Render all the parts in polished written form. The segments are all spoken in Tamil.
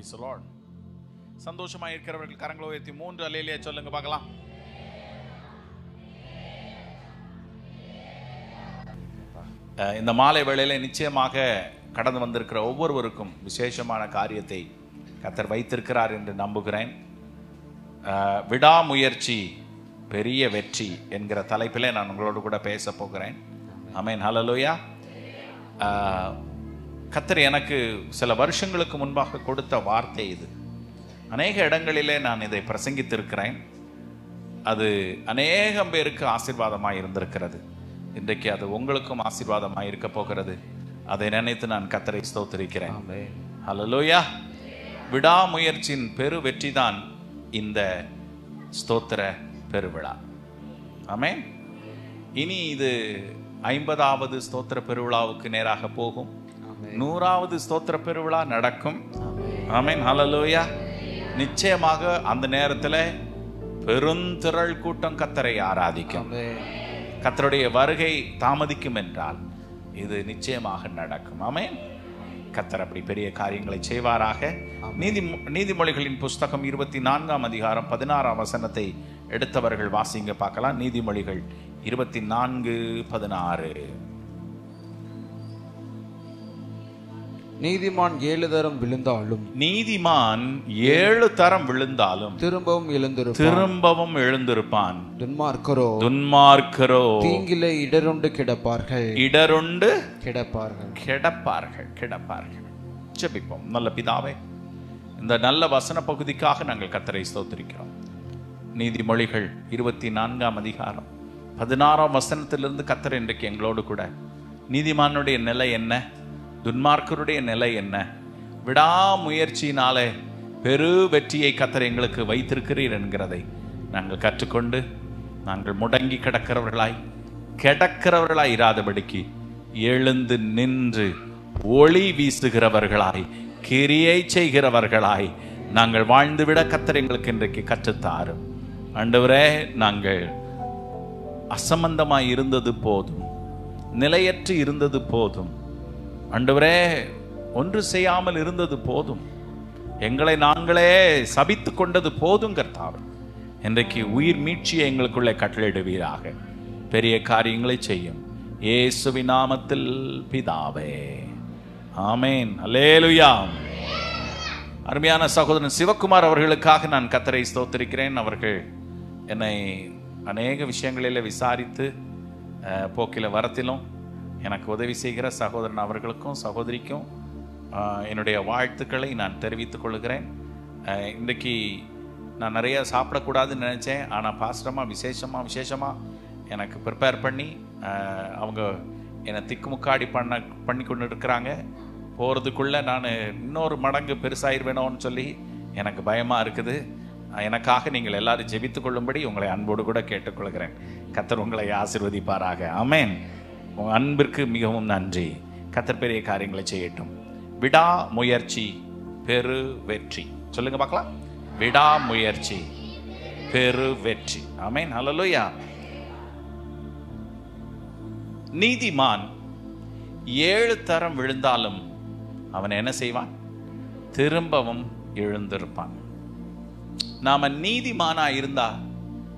Praise the Lord. சந்தோஷமாக இருக்கிறவர்கள் கரங்களை உயர்த்தி 3 அல்லேலூயா சொல்லுங்க பார்க்கலாம். இந்த மாலை வேளையில நிச்சயமாக கடந்து வந்திருக்கிற ஒவ்வொருவருக்கும் விசேஷமான காரியத்தை கர்த்தர் வைத்திருக்கிறார் என்று நம்புகிறேன். விடாமுயற்சி பெரிய வெற்றி என்கிற தலைப்பிலே நான் உங்களோடு கூட பேச போகிறேன். ஆமென். ஹல்லேலூயா. கர்த்தர் எனக்கு சில வருஷங்களுக்கு முன்பாக கொடுத்த வார்த்தை இது. அநேக இடங்களிலே நான் இதை பிரசங்கித்திருக்கிறேன். அது அநேகம் பேருக்கு ஆசீர்வாதமாக இருந்திருக்கிறது. இன்றைக்கு அது உங்களுக்கும் ஆசீர்வாதமாக இருக்க போகிறது. அதை நினைத்து நான் கர்த்தரை ஸ்தோத்திரிக்கிறேன். ஹல்லேலூயா. விடாமுயற்சியின் பெரு வெற்றி தான் இந்த ஸ்தோத்திர பெருவிழா. ஆமென். இனி இது 50வது ஸ்தோத்திர பெருவிழாவுக்கு நேராக போகும். 100வது ஸ்தோத்திர பெருவிழா நடக்கும். ஆமென். ஹல்லேலூயா. நிச்சயமாக அந்த நேரத்தில் பெருந்திரள் கூட்டம் கர்த்தரை ஆராதிக்கும். கர்த்தருடைய வருகை தாமதிக்கும் என்றால் இது நிச்சயமாக நடக்கும். ஆமென். கர்த்தர் அப்படி பெரிய காரியங்களை செய்வாராக. நீதிமொழிகளின் புஸ்தகம் 24ஆம் அதிகாரம் 16ஆம் வசனத்தை எடுத்தவர்கள் வாசிங்க பார்க்கலாம். நீதிமொழிகள் 24:16. நீதிமான் 7 தரம் விழுந்தாலும் திரும்பவும் எழுந்திருப்பான். துன்மார்க்கரோ தீங்கிலே இடருண்டு கிடப்பார்கள். ஜெபிப்போம். நல்ல பிதாவே, இந்த நல்ல வசன பகுதிக்காக நாங்கள் கர்த்தரை ஸ்தோத்திரிக்கிறோம். நீதிமொழிகள் 24ஆம் அதிகாரம் 16ஆம் வசனத்திலிருந்து கர்த்தர் இன்றைக்கு எங்களோடு கூட நீதிமானுடைய நிலை என்ன, துன்மார்க்கருடைய நிலை என்ன, விடாமுயற்சியினாலே பெரு வெற்றியை கர்த்தர் எங்களுக்கு வைத்திருக்கிறீர் என்கிறதை நாங்கள் கற்றுக்கொண்டு நாங்கள் முடங்கி கிடக்கிறவர்களாய் இராதபடிக்கு எழுந்து நின்று ஒளி வீசுகிறவர்களாய் கிரியை செய்கிறவர்களாய் நாங்கள் வாழ்ந்துவிட கர்த்தர் எங்களுக்கு இன்றைக்கு கற்றுத்தாரும். ஆண்டவரே, நாங்கள் அசம்பந்தமாய் இருந்தது போதும், நிலையற்று இருந்தது போதும். ஆண்டவரே, ஒன்று செய்யாமல் இருந்தது போதும், எங்களை நாங்களே சபித்து கொண்டது போதும். கர்த்தாவே, இன்றைக்கு உயிர் மீட்சியை எங்களுக்குள்ளே கட்டளையிடுவீராக. பெரிய காரியங்களை செய்யும் இயேசுவின் நாமத்தில் பிதாவே. ஆமென். அல்லேலூயா. அருமையான சகோதரன் சிவகுமார் அவர்களுக்காக நான் கர்த்தரை ஸ்தோத்திரிக்கிறேன். அவர்கள் என்னை அநேக விஷயங்களில் விசாரித்து போக்கில வரத்திலும் எனக்கு உதவி செய்கிற சகோதரன் அவர்களுக்கும் சகோதரிக்கும் என்னுடைய வாழ்த்துக்களை நான் தெரிவித்துக் கொள்கிறேன். இன்றைக்கி நான் நிறைய சாப்பிடக்கூடாதுன்னு நினச்சேன். ஆனால் பாஸ்டமாக விசேஷமாக எனக்கு ப்ரிப்பேர் பண்ணி அவங்க என்னை திக்குமுக்காடி பண்ணி கொண்டு இருக்கிறாங்க. போகிறதுக்குள்ளே நான் இன்னொரு மடங்கு பெருசாயிருவேணும்னு சொல்லி எனக்கு பயமாக இருக்குது. எனக்காக நீங்கள் எல்லாரும் ஜெபித்து கொள்ளும்படி உங்களை அன்போடு கூட கேட்டுக்கொள்கிறேன். கர்த்தர் உங்களை ஆசீர்வதிப்பாராக. ஆமென். உங்கள் அன்பிற்கு மிகவும் நன்றி. கர்த்தர் பெரிய காரியங்களை செய்யட்டும். விடாமுயற்சி பெரு வெற்றி. சொல்லுங்க பார்க்கலாம். விடாமுயற்சி பெரு வெற்றி. ஆமென். ஹல்லேலூயா. நீதிமான் 7 தரம் விழுந்தாலும் அவன் என்ன செய்வான்? திரும்பவும் எழுந்திருப்பான். நாம நீதிமானா இருந்தா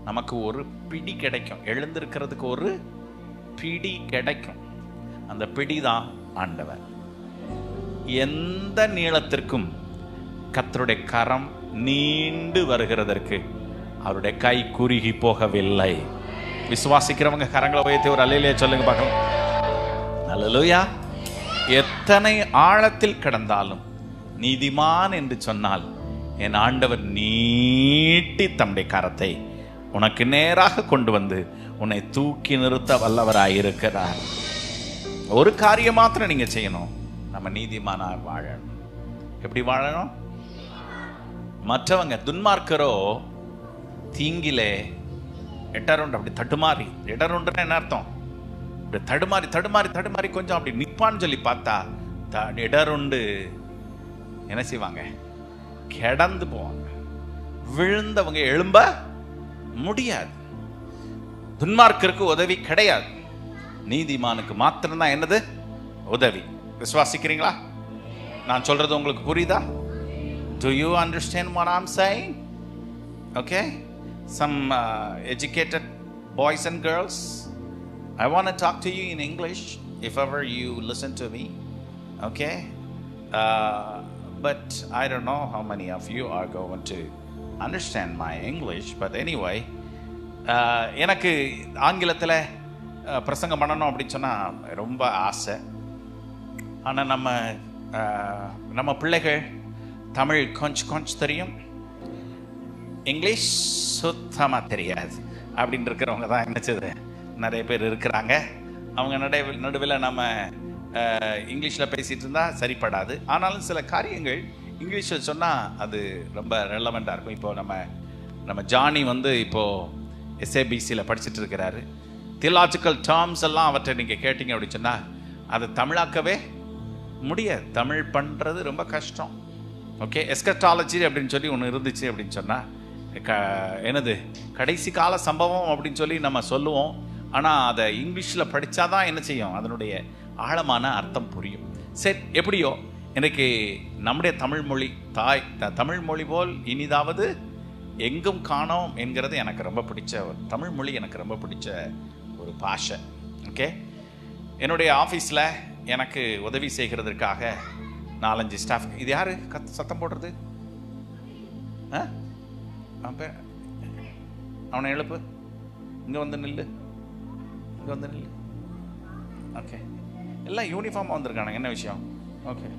நமக்கு ஒரு பிடி கிடைக்கும். எழுந்திருக்கிறதுக்கு ஒரு பிடி கிடைக்கும். அந்த பிடிதான் ஆண்டவர். எந்த நீளத்திற்கும் கர்த்தருடைய கரம் நீண்டு வருகிறதற்கு அவருடைய கை குறுகி போகவில்லை. விசுவாசிக்கிறவங்க கரங்களை உயர்த்தி ஒரு அல்லேலூயா சொல்லுங்க பார்க்கலாம். அல்லேலூயா. எத்தனை ஆழத்தில் கிடந்தாலும் நீதிமான் என்று சொன்னால் என் ஆண்டவர் நீட்டி தம்முடைய கரத்தை உனக்கு நேராக கொண்டு வந்து உன்னை தூக்கி நிறுத்த வல்லவராயிருக்கிறார். ஒரு காரியம் மாத்திரம் நீங்க செய்யணும். நம்ம நீதிமானார் வாழணும். எப்படி வாழணும்? மற்றவங்க துன்மார்க்கரோ தீங்கிலே இடருண்டு அப்படி தடுமாறி, இடருண்டுன்னா என்ன அர்த்தம்? இப்படி தடுமாறி கொஞ்சம் அப்படி நிற்பான்னு சொல்லி பார்த்தா இடருண்டு என்ன செய்வாங்க? கிடந்து போவாங்க. விழுந்தவங்க எழும்ப முடியாது. துன்மார்க்கருக்கு உதவி கிடையாது. நீதிமானுக்கு மாத்திரம்தான் என்னது? உதவி. விசுவாசிக்கிறீங்களா? நான் சொல்றது உங்களுக்கு புரியுதா? Do you understand what I'm saying? Okay? Some educated boys and girls, I want to talk to you in English if ever you listen to me. Okay? But I don't know how many of you are going to understand my English. But anyway, எனக்கு ஆங்கிலத்தில் பிரசங்கம் பண்ணணும் அப்படின்னு சொன்னால் ரொம்ப ஆசை. ஆனால் நம்ம பிள்ளைகள் தமிழ் கொஞ்சம் தெரியும், இங்கிலீஷ் சுத்தமாக தெரியாது அப்படின்னு இருக்கிறவங்க தான் என்னச்சது நிறைய பேர் இருக்கிறாங்க. அவங்க நடுவில் நம்ம இங்கிலீஷில் பேசிகிட்டு இருந்தால் சரிப்படாது. ஆனாலும் சில காரியங்கள் இங்கிலீஷில் சொன்னால் அது ரொம்ப ரெலவெண்ட்டாக இருக்கும். இப்போது நம்ம ஜானி இப்போது SABCயில் படிச்சுட்டு இருக்கிறாரு. தியலாஜிக்கல் டேர்ம்ஸ் எல்லாம் அவற்றை நீங்கள் கேட்டிங்க அப்படின்னு சொன்னால் அது தமிழாக்கவே முடியாது. தமிழ் பண்ணுறது ரொம்ப கஷ்டம். ஓகே, எஸ்கட்டாலஜி அப்படின்னு சொல்லி ஒன்று இருந்துச்சு அப்படின்னு சொன்னால் என்னது கடைசி கால சம்பவம் அப்படின்னு சொல்லி நம்ம சொல்லுவோம். ஆனால் அதை இங்கிலீஷில் படித்தா தான் என்ன செய்யும், அதனுடைய ஆழமான அர்த்தம் புரியும். சரி, எப்படியோ எனக்கு நம்முடைய தமிழ்மொழி தமிழ்மொழி போல் இனிதாவது எங்கும் காணோம் என்கிறது எனக்கு ரொம்ப பிடிச்ச தமிழ்மொழி, எனக்கு ரொம்ப பிடிச்ச ஒரு பாஷை. ஓகே, என்னுடைய ஆஃபீஸில் எனக்கு உதவி செய்கிறதுக்காக 4-5 ஸ்டாஃப். இது யாரு சத்தம் போடுறது? அவனை எழுப்பு, இங்கே வந்து நில்லு, இங்கே வந்து நில்லு. ஓகே, எல்லாம் யூனிஃபார்மாக வந்திருக்கானுங்க, என்ன விஷயம்? ஓகே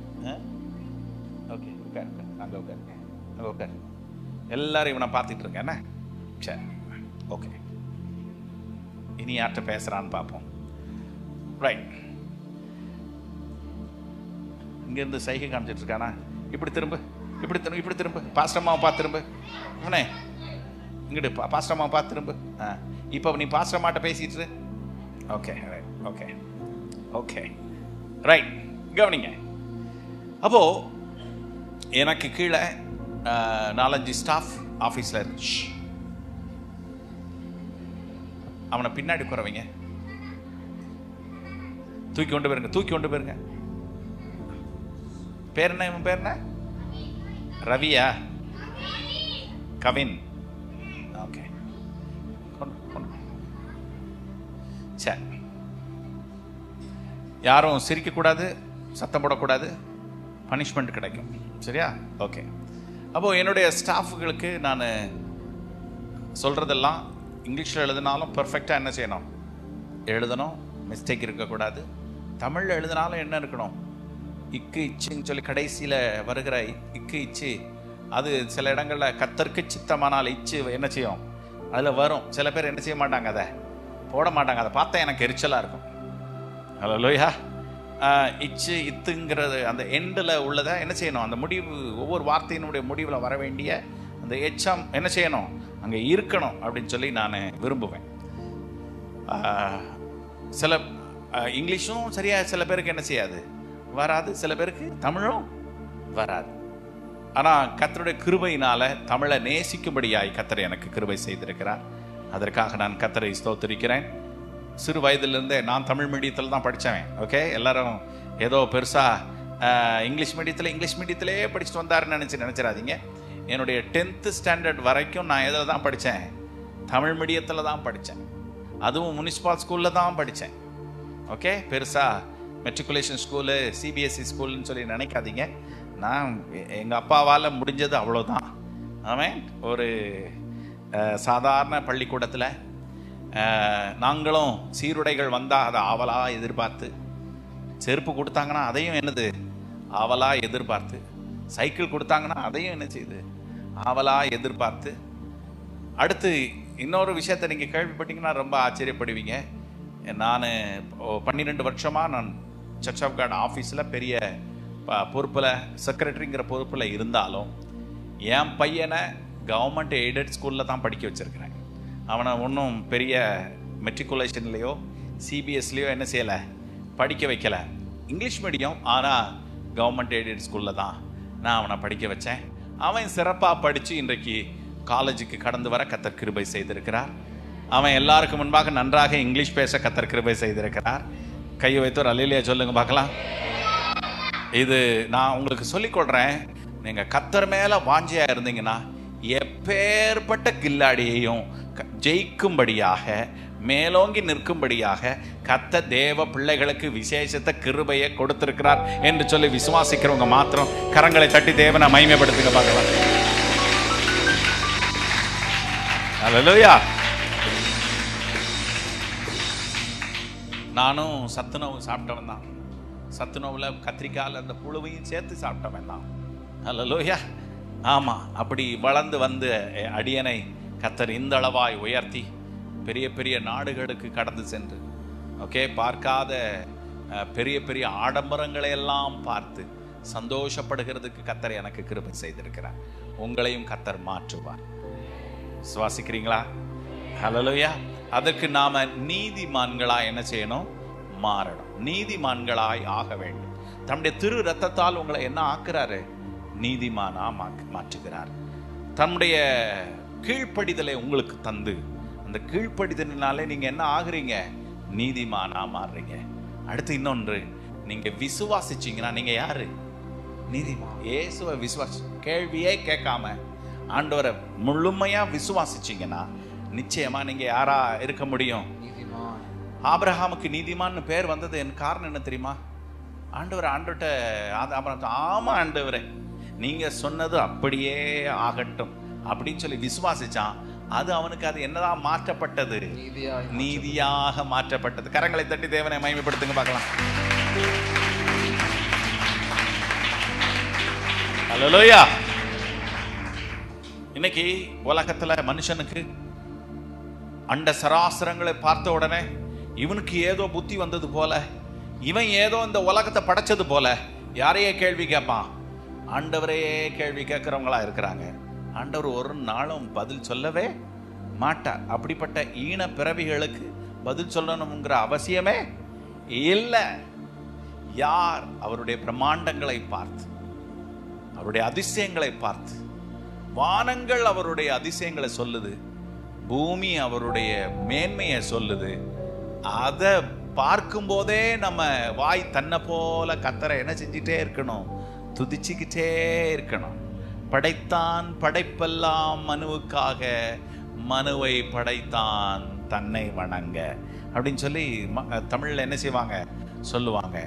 ஓகே, உட்கார் அங்கே உட்கார், அங்கே உட்கார். எல்லாரும் இவனை பார்த்துட்டு இருக்கேன் என்ன? சரி, ஓகே. இனி யார்கிட்ட பேசுகிறான்னு பார்ப்போம். ரைட், இங்கேருந்து சைகை காமிச்சிட்டு இருக்கானா? இப்படி திரும்ப, இப்படி திரும்ப, பாஸ்டம்மாவை பார்த்து திரும்ப. அவனே இங்கிட்டு பாஸ்டம்மாவை பார்த்து திரும்ப. இப்போ நீ பாஸ்டம்மாட்ட பேசிட்டு. Okay right, okay okay right, கவனிங்க. அப்போது எனக்கு கீழே 4-5 ஸ்டாஃப் ஆஃபீஸில் இருந்துச்சு. அவனை பின்னாடி குறவைங்க, தூக்கி கொண்டு போயிருங்க. பேர் என்ன? இவன் பேர் என்ன? ரவியா? கவின். ஓகே, சரி. யாரும் சிரிக்கக்கூடாது, சத்தம் போடக்கூடாது, பனிஷ்மெண்ட் கிடைக்கும். சரியா? ஓகே. அப்போது என்னுடைய ஸ்டாஃபுகளுக்கு நான் சொல்கிறதெல்லாம் இங்கிலீஷில் எழுதினாலும் பர்ஃபெக்டாக என்ன செய்யணும், எழுதணும், மிஸ்டேக் இருக்கக்கூடாது. தமிழில் எழுதினாலும் என்ன இருக்கணும், இக்கு இச்சுன்னு சொல்லி கடைசியில் வருகிற இக்கு இச்சு, அது சில இடங்களில் கத்தருக்கு சித்தமானால் இச்சு என்ன செய்யும், அதில் வரும். சில பேர் என்ன செய்ய மாட்டாங்க, அதை போட மாட்டாங்க. அதை பார்த்தா எனக்கு எரிச்சலாக இருக்கும். ஹலோயா, இச்சு இத்துங்கிறது அந்த எண்டில் உள்ளதை என்ன செய்யணும், அந்த முடிவு, ஒவ்வொரு வார்த்தையினுடைய முடிவில் வர வேண்டிய அந்த எச்சம் என்ன செய்யணும், அங்கே இருக்கணும் அப்படின்னு சொல்லி நான் விரும்புவேன். சில இங்கிலீஷும் சரியாக சில பேருக்கு என்ன செய்யாது, வராது. சில பேருக்கு தமிழும் வராது. ஆனால் கர்த்தருடைய கிருபையினால தமிழை நேசிக்கும்படியாய் கர்த்தர் எனக்கு கிருபை செய்திருக்கிறார். அதற்காக நான் கர்த்தரை ஸ்தோத்திரிக்கிறேன். சிறு வயதிலிருந்தே நான் தமிழ் மீடியத்தில் தான் படித்தவன். ஓகே, எல்லாரும் ஏதோ பெருசாக இங்கிலீஷ் மீடியத்திலே படிச்சுட்டு வந்தாருன்னு நினச்சிடாதீங்க. என்னுடைய 10th ஸ்டாண்டர்ட் வரைக்கும் நான் எதில் தான் படித்தேன், தமிழ் மீடியத்தில் தான் படித்தேன். அதுவும் முனிசிபால் ஸ்கூலில் தான் படித்தேன். ஓகே, பெருசாக மெட்ரிகுலேஷன் ஸ்கூலு, CBSE ஸ்கூல்னு சொல்லி நினைக்காதீங்க. நான் எங்கள் அப்பாவால் முடிஞ்சது அவ்வளோதான். ஆமாம், ஒரு சாதாரண பள்ளிக்கூடத்தில் நாங்களும் சீருடைகள் வந்தால் அதை ஆவலாக எதிர்பார்த்து, செருப்பு கொடுத்தாங்கன்னா அதையும் என்னது ஆவலாக எதிர்பார்த்து, சைக்கிள் கொடுத்தாங்கன்னா அதையும் என்ன செய்யுது ஆவலாக எதிர்பார்த்து. அடுத்து இன்னொரு விஷயத்தை நீங்கள் கேள்விப்பட்டீங்கன்னா ரொம்ப ஆச்சரியப்படுவீங்க. நான் 12 வருஷமாக நான் சர்ச் ஆஃப் காட் ஆஃபீஸில் பெரிய பொறுப்பில், செக்ரட்டரிங்கிற பொறுப்பில் இருந்தாலும் என் பையனை கவர்மெண்ட் எய்டட் ஸ்கூலில் தான் படிக்க வச்சுருக்கிறேன். அவனை ஒன்றும் பெரிய மெட்ரிகுலேஷன்லேயோ CBSலையோ என்ன செய்யலை, படிக்க வைக்கலை. இங்கிலீஷ் மீடியம், ஆனால் கவர்மெண்ட் எய்டட் ஸ்கூலில் தான் நான் அவனை படிக்க வச்சேன். அவன் சிறப்பாக படித்து இன்றைக்கு காலேஜுக்கு கடந்து வர கர்த்தர் கிருபை செய்திருக்கிறார். அவன் எல்லாருக்கும் முன்பாக நன்றாக இங்கிலீஷ் பேச கர்த்தர் கிருபை செய்திருக்கிறார். கையை வைத்து ஒரு அல்லேலூயா சொல்லுங்க பார்க்கலாம். இது நான் உங்களுக்கு சொல்லிக் கொடுறேன். நீங்க கர்த்தர் மேல வாஞ்சியா இருந்தீங்கன்னா எப்பேற்பட்ட கில்லாடியையும் ஜெயிக்கும்படியாக, மேலோங்கி நிற்கும்படியாக கர்த்தர் தேவ பிள்ளைகளுக்கு விசேஷத்த கிருபையை கொடுத்திருக்கிறார் என்று சொல்லி விசுவாசிக்கிறவங்க மாத்திரம் கரங்களை தட்டி தேவனை மகிமைப்படுத்துங்க பார்க்கலாம். அல்லேலூயா. நானும் சத்துணவு சாப்பிட்டவன் தான். சத்துணவுல கத்திரிக்காயில் அந்த புழுவையும் சேர்த்து சாப்பிட்டவன் தான். அல்லேலூயா. ஆமா, அப்படி வளர்ந்து வந்து அடியனை கர்த்தர் இந்த அளவாய் உயர்த்தி பெரிய பெரிய நாடுகளுக்கு கடந்து சென்று பார்க்காத பெரிய பெரிய ஆடம்பரங்களை எல்லாம் பார்த்து சந்தோஷப்படுகிறதுக்கு கர்த்தர் எனக்கு கிருபை செய்திருக்கிறார். உங்களையும் கர்த்தர் மாற்றுவார். சுவாசிக்கிறீங்களா? ஹல்லேலூயா. அதற்கு நாம நீதிமான்களாய் என்ன செய்யணும்? மாறணும். நீதிமான்களாய் ஆக வேண்டும். தம்முடைய திரு ரத்தத்தால் உங்களை என்ன ஆக்குறாரு? நீதிமானா மாற்றுகிறார். தம்முடைய கீழ்ப்படிதலை உங்களுக்கு தந்து அந்த கீழ்ப்படிதலினாலே நீங்க என்ன ஆகுறீங்க? நீதிமானா மாறுறீங்க. அடுத்து இன்னொன்று, நீங்க விசுவாசிச்சீங்கன்னா நீங்க யாரு? நீதிமான். இயேசுவை விசுவாசி, கேள்வியே கேட்காம ஆண்டவரை முழுமையா விசுவாசிச்சீங்கன்னா நிச்சயமா நீங்க யாரா இருக்க முடியும்? நீதிமான். ஆபிரகாமுக்கு நீதிமான்னு பேர் வந்தது என் காரணம் என்ன தெரியுமா? ஆண்டவர்கிட்ட ஆமா ஆண்டவரே நீங்க சொன்னது அப்படியே ஆகட்டும் அப்படின்னு சொல்லி விசுவாசிச்சான். அது அவனுக்கு அது என்னதான் மாற்றப்பட்டது? நீதியாக மாற்றப்பட்டது. கரங்களை தட்டி தேவனை மகிமைப்படுத்துங்க பார்க்கலாம். அல்லேலூயா. இன்னைக்கு உலகத்துல மனுஷனுக்கு அண்ட சராசரங்களை பார்த்த உடனே இவனுக்கு ஏதோ புத்தி வந்தது போல, இவன் ஏதோ இந்த உலகத்தை படைச்சது போல யாரையே கேள்வி கேட்பான்? ஆண்டவரையே கேள்வி கேட்கிறவங்களா இருக்கிறாங்க. ஆண்டவர் ஒரு நாளும் பதில் சொல்லவே மாட்டார். அப்படிப்பட்ட ஈன பிறவிகளுக்கு பதில் சொல்லணுங்கிற அவசியமே இல்லை. யார் அவருடைய பிரம்மாண்டங்களை பார்த்து, அவருடைய அதிசயங்களை பார்த்து, வானங்கள் அவருடைய அதிசயங்களை சொல்லுது, பூமி அவருடைய மேன்மையை சொல்லுது, அதை பார்க்கும் போதே நம்ம வாய் தன்னை போல கர்த்தரை என்ன செஞ்சிட்டே இருக்கணும்? துதிச்சுக்கிட்டே இருக்கணும். படைத்தான் படைப்பெல்லாம் மனுவுக்காக, மனுவை படைத்தான் தன்னை வணங்க அப்படின்னு சொல்லி தமிழ்ல என்ன செய்வாங்க? சொல்லுவாங்க.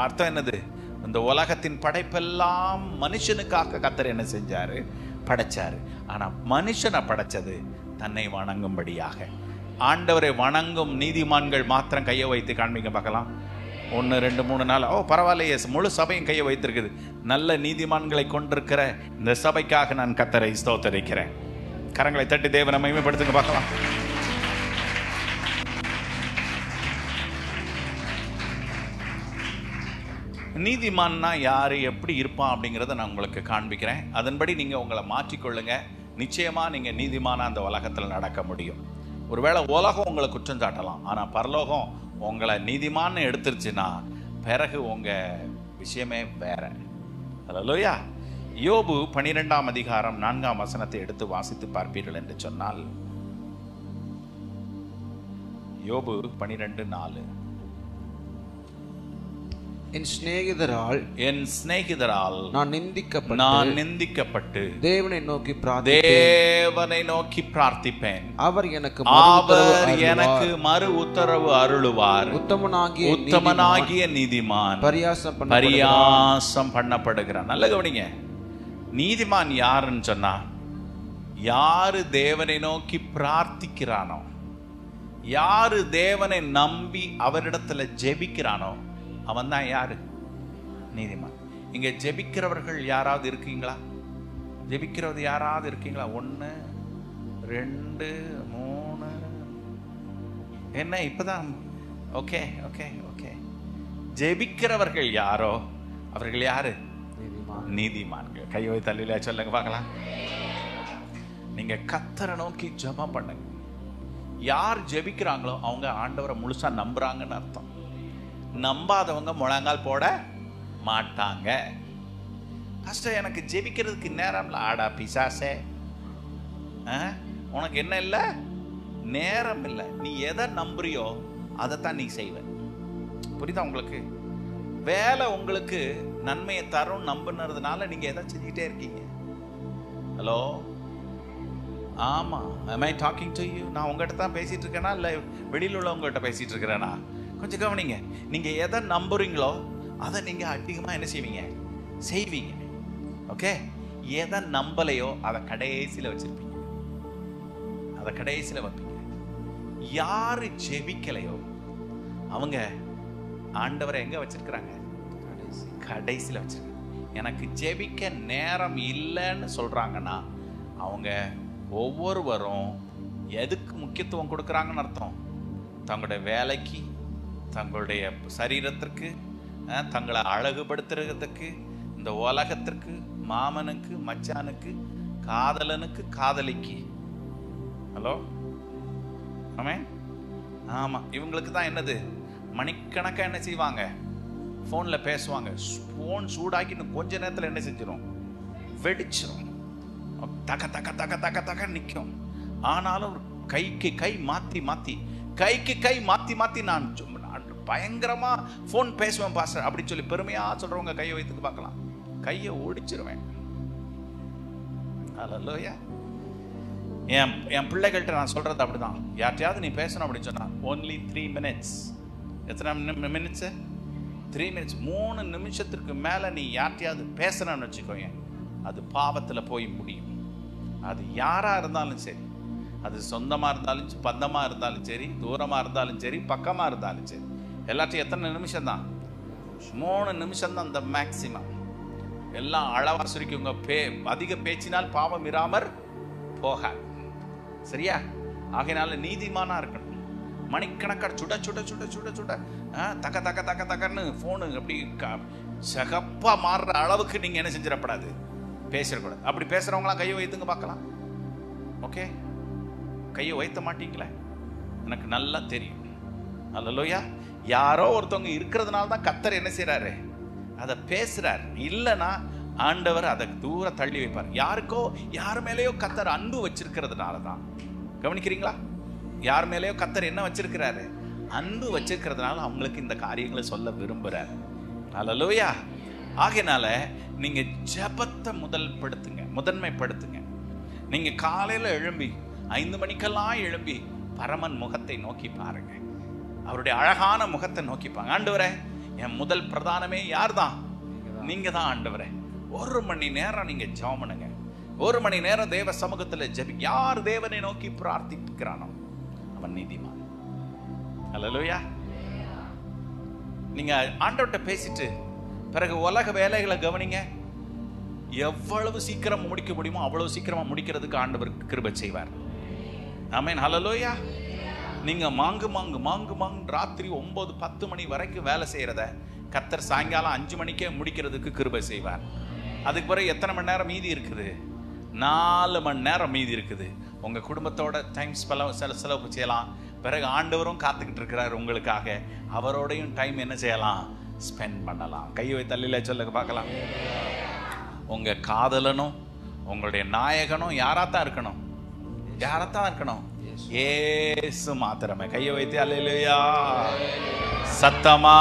அர்த்தம் என்னது? இந்த உலகத்தின் படைப்பெல்லாம் மனுஷனுக்காக கர்த்தர் என்ன செஞ்சாரு? படைச்சாரு. ஆனா மனுஷனை படைச்சது தன்னை வணங்கும்படியாக. ஆண்டவரை வணங்கும் நீதிமான்கள் மாத்திரம் கையை வைத்து காண்பிங்க பார்க்கலாம். 1 2 3 4. பரவாயில்லையே, முழு சபையும் கையை வைத்திருக்குது. நல்ல நீதிமான்களை கொண்டிருக்கிற இந்த சபைக்காக நான் கர்த்தரை ஸ்தோத்தரிக்கிறேன். கரங்களை தட்டி தேவனை மகிமைப்படுத்துங்க பார்க்கலாம். நீதிமான்னா யாரு, எப்படி இருப்பான் அப்படிங்கிறத நான் உங்களுக்கு காண்பிக்கிறேன். அதன்படி நீங்க உங்களை மாற்றிக்கொள்ளுங்க. நிச்சயமா நீங்க நீதிமானா அந்த உலகத்தில் நடக்க முடியும். ஒருவேளை உலகம் உங்களை குற்றம் சாட்டலாம், ஆனா பரலோகம் உங்களை நீதிமான்னு எடுத்துருச்சுன்னா பிறகு உங்க விஷயமே வேற. அல்லேலூயா. யோபு 12ஆம் அதிகாரம் 4ஆம் வசனத்தை எடுத்து வாசித்து பார்ப்பீர்கள் என்று சொன்னால், யோபு 12:4. என் சிநேகிதரால் நான் நிந்திக்கப்பட்டு தேவனை நோக்கி பிரார்த்திப்பேன். அவர் எனக்கு மறு உத்தரவு அருளுவார். உத்தமனாகிய நீதிமான் பரியாசம் பண்ணப்படுகிறான். நல்ல கவனிங்க. நீதிமான் யாருன்னு சொன்னா, யாரு தேவனை நோக்கி பிரார்த்திக்கிறானோ, யாரு தேவனை நம்பி அவரிடத்துல ஜெபிக்கிறானோ அவன் தான் யாரு? நீதிமான். இங்க ஜெபிக்கிறவர்கள் யாராவது இருக்கீங்களா? ஜெபிக்கிறது யாராவது இருக்கீங்களா? 1 2 3. என்ன இப்பதான்? Okay okay okay. ஜெபிக்கிறவர்கள் யாரோ அவர்கள் யாரு? நீதிமான்கள். கையை தள்ளில சொல்லுங்க பார்க்கலாம். நீங்க கர்த்தரை நோக்கி ஜெபம் பண்ணுங்க. யார் ஜெபிக்கிறாங்களோ அவங்க ஆண்டவரை முழுசா நம்புறாங்கன்னு அர்த்தம். நம்பாதவங்க முழங்கால் போட மாட்டாங்க. பாஸ்டர் எனக்கு ஜெபிக்கிறதுக்கு நேரம் இல்லை. ஆடா பிசாசே, உனக்கு என்ன இல்லை? நேரம் இல்லை. நீ எதை நம்புறியோ அதைத்தான் நீ செய்வ. புரியுதா உங்களுக்கு? வேலை உங்களுக்கு நன்மையை தரும் நம்புனதுனால நீங்க எதை செஞ்சுக்கிட்டே இருக்கீங்க. ஹலோ, ஆமா, am I talking to you? நான் உங்ககிட்ட தான் பேசிட்டு இருக்கேனா இல்ல வெளியில உள்ளவங்ககிட்ட பேசிட்டு இருக்கிறேனா? கொஞ்சம் கவனிங்க. நீங்க எதை நம்புறீங்களோ அதை நீங்க அதிகமா என்ன செய்வீங்க. ஓகே, எதை நம்பலையோ அதை கடைசியில வச்சிருப்பீங்க, அதை கடைசியில வைப்பீங்க. யாரு ஜெபிக்கலையோ அவங்க ஆண்டவரை எங்க வச்சிருக்கிறாங்க? கடைசியில வச்சிருக்காங்க. எனக்கு ஜெபிக்க நேரம் இல்லைன்னு சொல்றாங்கன்னா அவங்க ஒவ்வொருவரும் எதுக்கு முக்கியத்துவம் கொடுக்குறாங்கன்னு அர்த்தம்? தங்களுடைய வேலைக்கு, தங்களுடைய சரீரத்திற்கு, தங்களை அழகுபடுத்துறதுக்கு, இந்த உலகத்திற்கு, மாமனுக்கு, மச்சானுக்கு, காதலனுக்கு, காதலிக்கு. ஹலோ, ஆமென். ஆமா, இவங்களுக்கு தான் என்னது, மணிக்கணக்கா என்ன செய்வாங்க, போன்ல பேசுவாங்க. போன் சூடாக்கி கொஞ்ச நேரத்தில் என்ன செஞ்சிடும், வெடிச்சிடும். தக்க தக்க தக்க தக்க தக்க நிற்கும். ஆனாலும் கைக்கு கை மாத்தி நான் பயங்கரமா போன் பேசுவேன் பாஸ்டர் அப்படின்னு சொல்லி பெருமையா சொல்றவங்க கையை வைத்துக்கு பார்க்கலாம். கையை ஓடிச்சிருவேன். அல்லேலூயா. என் பிள்ளைகள்கிட்ட நான் சொல்றது அப்படிதான். யார்ட்டையாவது நீ பேசணும் அப்படின்னு சொன்னா only 3 minutes. எத்தனை மினிட்ஸ்? 3 minutes. 3 நிமிஷத்துக்கு மேல நீ யார்ட்டையாவது பேசணும்னு வச்சுக்கோங்க, அது பாவத்துல போய் முடியும். அது யாரா இருந்தாலும் சரி, அது சொந்தமா இருந்தாலும் பந்தமா இருந்தாலும் சரி, தூரமா இருந்தாலும் சரி, பக்கமா இருந்தாலும் சரி, எல்லாத்தையும் எத்தனை நிமிஷம் தான்? 3 நிமிஷம் தான் அந்த மேக்சிமம். எல்லாம் அளவா சுருக்கிங்க. அதிக பேச்சினால் பாவம் இராமற் போகாது. சரியா? ஆகையினால நீதிமானா இருக்கணும். மணிக்கணக்கா சுட சுட சுட சுட சுட தக்க தக்க தக்க தக்கன்னு போனு அப்படி சகப்பா மாறுற அளவுக்கு நீங்க என்ன செஞ்சிடப்படாது, பேசிடக்கூடாது. அப்படி பேசுறவங்களாம் கையை வைத்துங்க பார்க்கலாம். ஓகே, கையை வைத்த மாட்டீங்களே, எனக்கு நல்லா தெரியும். அல்லேலூயா. யாரோ ஒருத்தவங்க இருக்கிறதுனால தான் கர்த்தர் என்ன செய்யறாரு, அதை பேசுறார். இல்லைன்னா ஆண்டவர் அதை தூர தள்ளி வைப்பார். யார் மேலேயோ கர்த்தர் அன்பு வச்சிருக்கிறதுனால தான். கவனிக்கிறீங்களா? யார் மேலேயோ கர்த்தர் என்ன வச்சிருக்கிறாரு, அன்பு வச்சிருக்கிறதுனால அவங்களுக்கு இந்த காரியங்களை சொல்ல விரும்புறார். அல்லேலூயா. ஆகையினால நீங்க ஜெபத்தை முதன்மைப்படுத்துங்க. நீங்க காலையில எழும்பி 5 மணிக்கெல்லாம் எழும்பி பரமன் முகத்தை நோக்கி பாருங்க. அவருடைய அழகான முகத்தை நோக்கி பாருங்க. ஆண்டவரே, என் முதல் பிரதானமே யார் தான்? நீங்க தான் ஆண்டவரே. 1 மணி நேரம் நீங்க ஜெபம் பண்ணுங்க. 1 மணி நேரம் தேவ சமூகத்துல ஜெபி. யார் தேவனை நோக்கி பிரார்த்திக்கிறானோ அவன் நீதிமான். அல்லேலூயா. நீங்க ஆண்டவர்கிட்ட பேசிட்டு பிறகு உலக வேலைகளை கவனிங்க. எவ்வளவு சீக்கிரம் முடிக்க முடியுமோ அவ்வளவு சீக்கிரமா முடிக்கிறதுக்கு ஆண்டவர் கிருபை செய்வார். ஆமென். ஹல்லேலூயா. நீங்க மாங்கு ராத்திரி 9-10 மணி வரைக்கும் வேலை செய்யறத கர்த்தர் சாயங்காலம் 5 மணிக்கே முடிக்கிறதுக்கு கிருபை செய்வார். அதுக்கு பிறகு எத்தனை மணி நேரம் மீதி இருக்குது? 4 மணி நேரம் மீதி இருக்குது. உங்க குடும்பத்தோட டைம் செலவு செய்யலாம். பிறகு ஆண்டவரும் காத்துக்கிட்டு இருக்கிறார் உங்களுக்காக. அவரோடையும் டைம் என்ன செய்யலாம், ஸ்பெண்ட் பண்ணலாம். கையை தள்ளில சொல்லுங்க பார்க்கலாம். உங்க காதலனும் உங்களுடைய நாயகனும் யாராத்தான் இருக்கணும்? இயேசு மாத்திரமே. கையை வைத்து அல்லேலூயா சத்தமா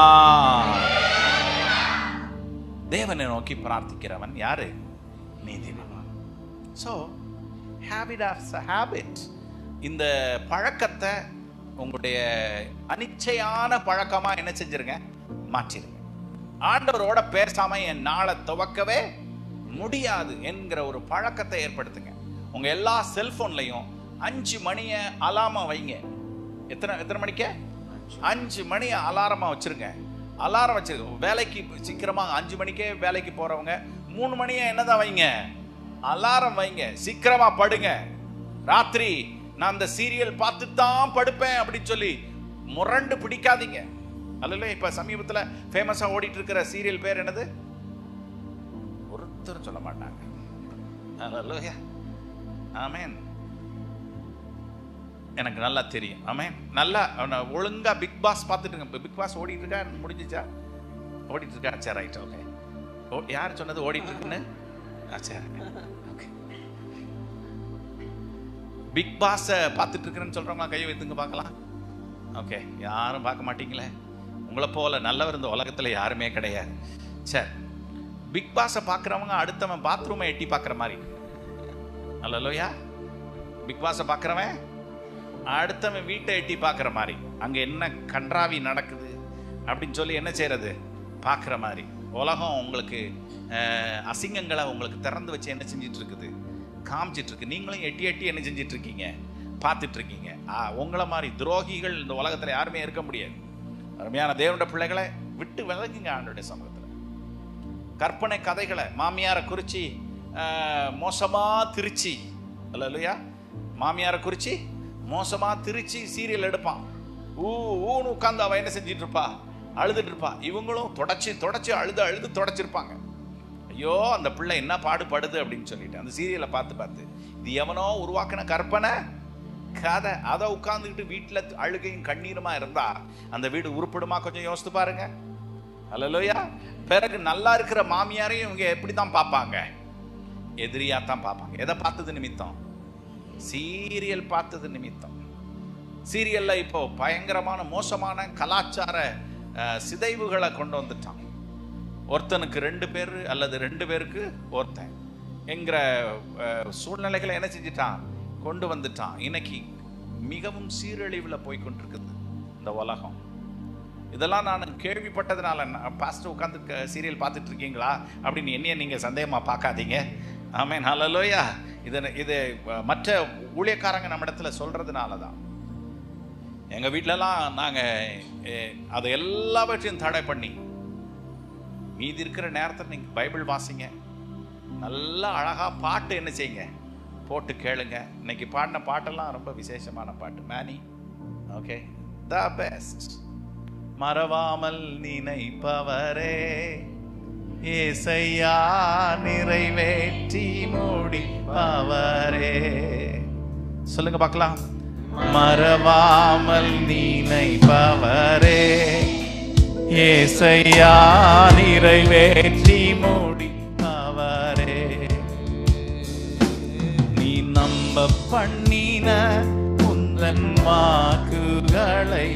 தேவனை நோக்கி பிரார்த்திக்கிறவன் யாரு? நீதிமான். So have it as a habit. இந்த பழக்கத்தை உங்களுடைய அனிச்சையான பழக்கமா என்ன செஞ்சிருங்க, மாற்றிருங்க. ஆண்டவரோட பேசாம என் நாளை துவக்கவே முடியாது என்கிற ஒரு பழக்கத்தை ஏற்படுத்துங்க. உங்க எல்லா செல்போன்லையும் 5 மணிய அலாரமா வைங்க. எத்தனை மணிக்கு? 5 மணி அலாரமா வச்சிருங்க. அலாரம் வச்சிருக்க. வேலைக்கு சீக்கிரமா 5 மணிக்கே வேலைக்கு போறவங்க 3 மணியே என்னதான் வைங்க, அலாரம் வைங்க. சீக்கிரமா படுங்க. ராத்திரி நான் அந்த சீரியல் பார்த்து தான் படுப்பேன் அப்படின்னு சொல்லி முரண்டு பிடிக்காதீங்க. அல்ல, இப்ப சமீபத்துல ஃபேமஸா ஓடிட்டு இருக்கிற சீரியல் பேர் என்னது? ஒருத்தரும் சொல்ல மாட்டாங்க. அல்லேலூயா. ஆமென். எனக்கு நல்லா தெரியும். ஆமென். நல்லா ஒழுங்கா பிக் பாஸ் பார்த்துட்டு. பிக் பாஸ் ஓடிட்டு இருக்கா? முடிஞ்சிச்சா? ஓடிட்டு இருக்கா? சரி, ரைட், ஓகே. யார் சொன்னது ஓடிட்டு இருக்குன்னு? சரி, ஓகே. பிக் பாஸ் பார்த்துட்டு இருக்கிறேன்னு சொல்றவங்க கையை வைத்துங்க பார்க்கலாம். ஓகே, யாரும் பார்க்க மாட்டீங்களே. உங்களை போல நல்லவர் இந்த உலகத்துல யாருமே கிடையாது. சரி, பிக் பாஸை பார்க்குறவங்க அடுத்தவன் பாத்ரூமை எட்டி பார்க்குற மாதிரி. அல்லையா? பிக் பாஸை பார்க்குறவன் அடுத்தவன் வீட்டை எட்டி பார்க்குற மாதிரி, அங்கே என்ன கன்றாவி நடக்குது அப்படின்னு சொல்லி என்ன செய்யறது பார்க்குற மாதிரி. உலகம் உங்களுக்கு அசிங்கங்களை உங்களுக்கு திறந்து வச்சு என்ன செஞ்சிட்டு இருக்குது, காமிச்சிட்டு இருக்கு. நீங்களும் எட்டி எட்டி என்ன செஞ்சிட்டு இருக்கீங்க, பார்த்துட்டு இருக்கீங்க. உங்களை மாதிரி துரோகிகள் இந்த உலகத்தில் யாருமே இருக்க முடியாது. அருமையான தேவனுடைய பிள்ளைகளை விட்டு விலகுங்க ஆண்டவருடைய சமூகத்தில். கற்பனை கதைகளை மாமியாரை குறிச்சி மோசமா திருச்சி, அல்லையா, மாமியாரை குறிச்சி மோசமா திருச்சி சீரியல் எடுப்பான். ஊன்னு உட்காந்து அவ என்ன செஞ்சிட்டு இருப்பா, அழுதுட்டு இருப்பா. இவங்களும் தொடச்சி அழுது தொடச்சிருப்பாங்க. ஐயோ அந்த பிள்ளை என்ன பாடுபடுது அப்படின்னு சொல்லிட்டு அந்த சீரியலை பார்த்து இது எவனோ உருவாக்கின கற்பனை கதை. அதை உட்கார்ந்துக்கிட்டு வீட்டில் அழுகையும் கண்ணீருமா இருந்தா அந்த வீடு உருப்படுமா? கொஞ்சம் யோசித்து பாருங்க. அல்லையா? பிறகு நல்லா இருக்கிற மாமியாரையும் இவங்க எப்படி தான் பார்ப்பாங்க, எதிரியா தான் பார்ப்பாங்க. எதை பார்த்தது நிமித்தம்? சீரியல் பார்த்தது நிமித்தம். சீரியல்ல இப்போ பயங்கரமான மோசமான கலாச்சார சிதைவுகளை கொண்டு வந்துட்டான். ஒருத்தனுக்கு 2 பேர் அல்லது 2 பேருக்கு ஒருத்தன் என்கிற சூழ்நிலைகளை என்ன செஞ்சிட்டான், கொண்டு வந்துட்டான். இன்னைக்கு மிகவும் சீரழிவில் போய்கொண்டிருக்குது இந்த உலகம். இதெல்லாம் நான் கேள்விப்பட்டதுனால, பாஸ்டர் உட்காந்து சீரியல் பார்த்துட்டு இருக்கீங்களா அப்படின்னு என்னைய நீங்க சந்தேகமா பார்க்காதீங்க. ஆமென், ஹல்லேலூயா. இது மற்ற ஊழியக்காரங்க நம்ம இடத்துல சொல்றதுனால தான். எங்க வீட்டிலலாம் நாங்க அதை எல்லாவற்றையும் தடை பண்ணி, மீதி இருக்கிற நேரத்தில் நீங்க பைபிள் வாசிங்க, நல்லா அழகா பாட்டு என்ன செய்யுங்க, போட்டு கேளுங்க. இன்னைக்கு பாடின பாட்டெல்லாம் ரொம்ப விசேஷமான பாட்டு. மேனி, ஓகே, த பெஸ்ட். மறவாமல் நினைப்பவரே ஏசையா, நிறைவேற்றி முடிப்பவரே. சொல்லுங்க பார்க்கலாம். மறவாமல் நினைப்பவரே ஏசையா, நிறைவேற்றி முடிப்பவரே. நீ நம்ப பண்ணின உந்தன் வாக்குகளை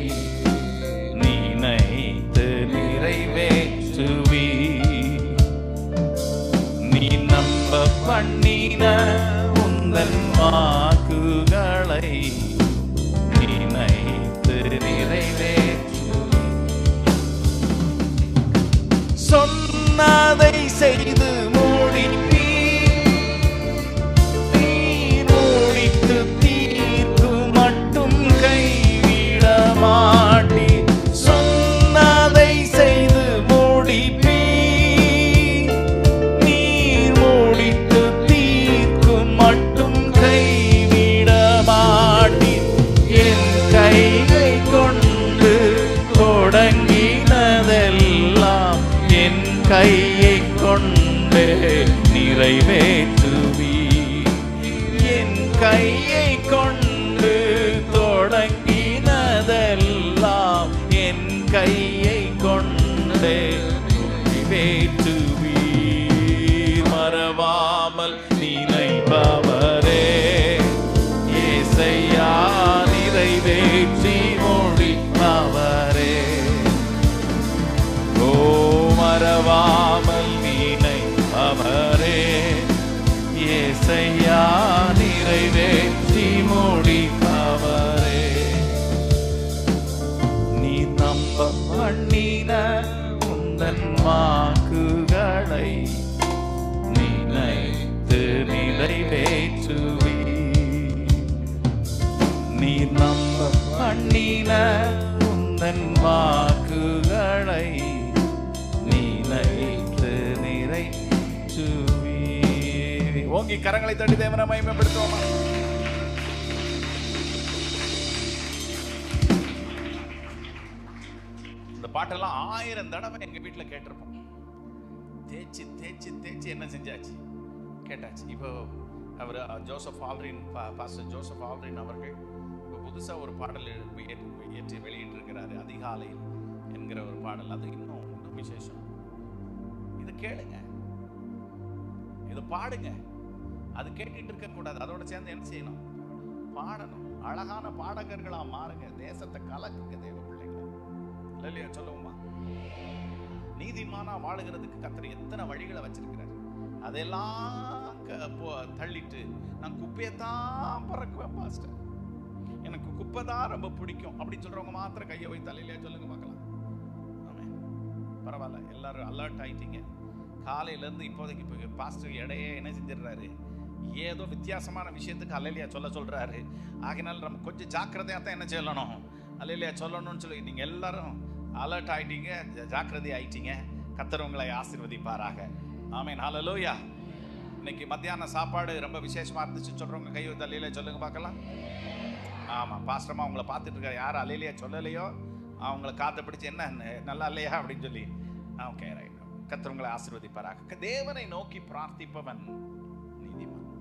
நினைத்து நிறைவேற்றுவி. நீ நம்ப பண்ணின உந்தன் வாக்குகளை நினைத்து நிறைவேற்று. சொன்னதை செய்து முடிப்பி, நீர் முடித்து தீர்க்கு மட்டும் கைவிட மாட்டி. சொன்னதை செய்து முடிப்பி, நீர் முடித்து தீர்க்கு மட்டும் கைவிட மாட்டி. என் கையை கொண்டு தொடங்கினதெல்லாம் என் கையை கொண்டே நிறைவேற்றுவி. என் கையை கொண்டு தொடங்கினதெல்லாம் என் கையை கொண்டே நிறைவேற்றுவி. மறவாமல் நினைப்பவரே ஏசையா, நிறைவேற்றி முடிப்பவரே. ஓ மறவாமல் நினைப்பவரே ஏசையா, நிறைவேற்றி முடிப்பவரே. நீ நம்ப பண்ணின உந்தன் வாக்குகளை நினைத்து நிறைவேற்றுவி. நீ நம்ப பண்ணின உந்தன் வாக்குகளை நினைத்து நிறைவேற்றுவி. ஓங்கி கரங்களை தட்டி தேவனை மகிமைப்படுத்துவோமா? இந்த பாட்டெல்லாம் 1000 தடவை எங்க வீட்டுல கேட்டிருப்போம். தேய்ச்சி தேய்ச்சி தேய்ச்சி என்ன செஞ்சாச்சு, கேட்டாச்சு. இப்போ அவர் Joseph Alrin, pastor Joseph Alrin அவர்கள் இப்போ புதுசாக ஒரு பாடல் ஏற்றி வெளியிட்டிருக்கிறாரு, அதிகாலையில் என்கிற ஒரு பாடல். அது இன்னும் விசேஷம். இது கேளுங்க, இது பாடுங்க. அது கேட்டுட்டு இருக்க கூடாது, அதோட சேர்ந்து என்ன செய்யணும், பாடணும். அழகான பாடகர்களா மாறுங்க, தேசத்தை கலக்குங்க தேவ பிள்ளைங்க. அல்லேலூயா சொல்லுவோமா? நீதிமானா வாழுகிறதுக்கு கர்த்தர் எத்தனை வழிகளை வச்சிருக்கிறார். அதெல்லாம் தள்ளிட்டு நான் குப்பையத்தான் பறக்குவேன் பாஸ்டர், எனக்கு குப்பை தான் ரொம்ப பிடிக்கும் அப்படின்னு சொல்றவங்க மாத்திரம் கையை வைத்து அல்லேலூயா சொல்லுங்க பார்க்கலாம். ஆமென். பரவாயில்ல, எல்லாரும் அலர்ட் ஆயிட்டீங்க. காலையில இருந்து இப்போதைக்கு இப்போ பாஸ்டர் இடையே என்ன செஞ்சிடறாரு, ஏதோ வித்தியாசமான விஷயத்துக்கு அல்லேலூயா சொல்றாரு. ஆகினால் நம்ம கொஞ்சம் ஜாக்கிரதையா தான் என்ன சொல்லணும், அல்லேலூயா சொல்லணும்னு சொல்லி நீங்க எல்லாரும் அலர்ட் ஆயிட்டீங்க, ஜாக்கிரதை ஆயிட்டீங்க. கர்த்தர் உங்களை ஆசீர்வதிப்பாராக. ஆமென். ஹல்லேலூயா. இன்னைக்கு மத்தியான சாப்பாடு ரொம்ப விசேஷமா இருந்துச்சு சொல்றவங்க கை வைத்து அல்லேலூயா சொல்லுங்க பார்க்கலாம். ஆமா, பாஸ்டர்மா உங்களை பார்த்துட்டு இருக்காரு. யாரும் அல்லேலூயா சொல்லலையோ அவங்களை காத்த பிடிச்சு என்ன நல்லா இல்லையா அப்படின்னு சொல்லி ஓகே ரைட். கர்த்தர் உங்களை ஆசீர்வதிப்பாராக. தேவனை நோக்கி பிரார்த்திப்பவன் நீதிமான்.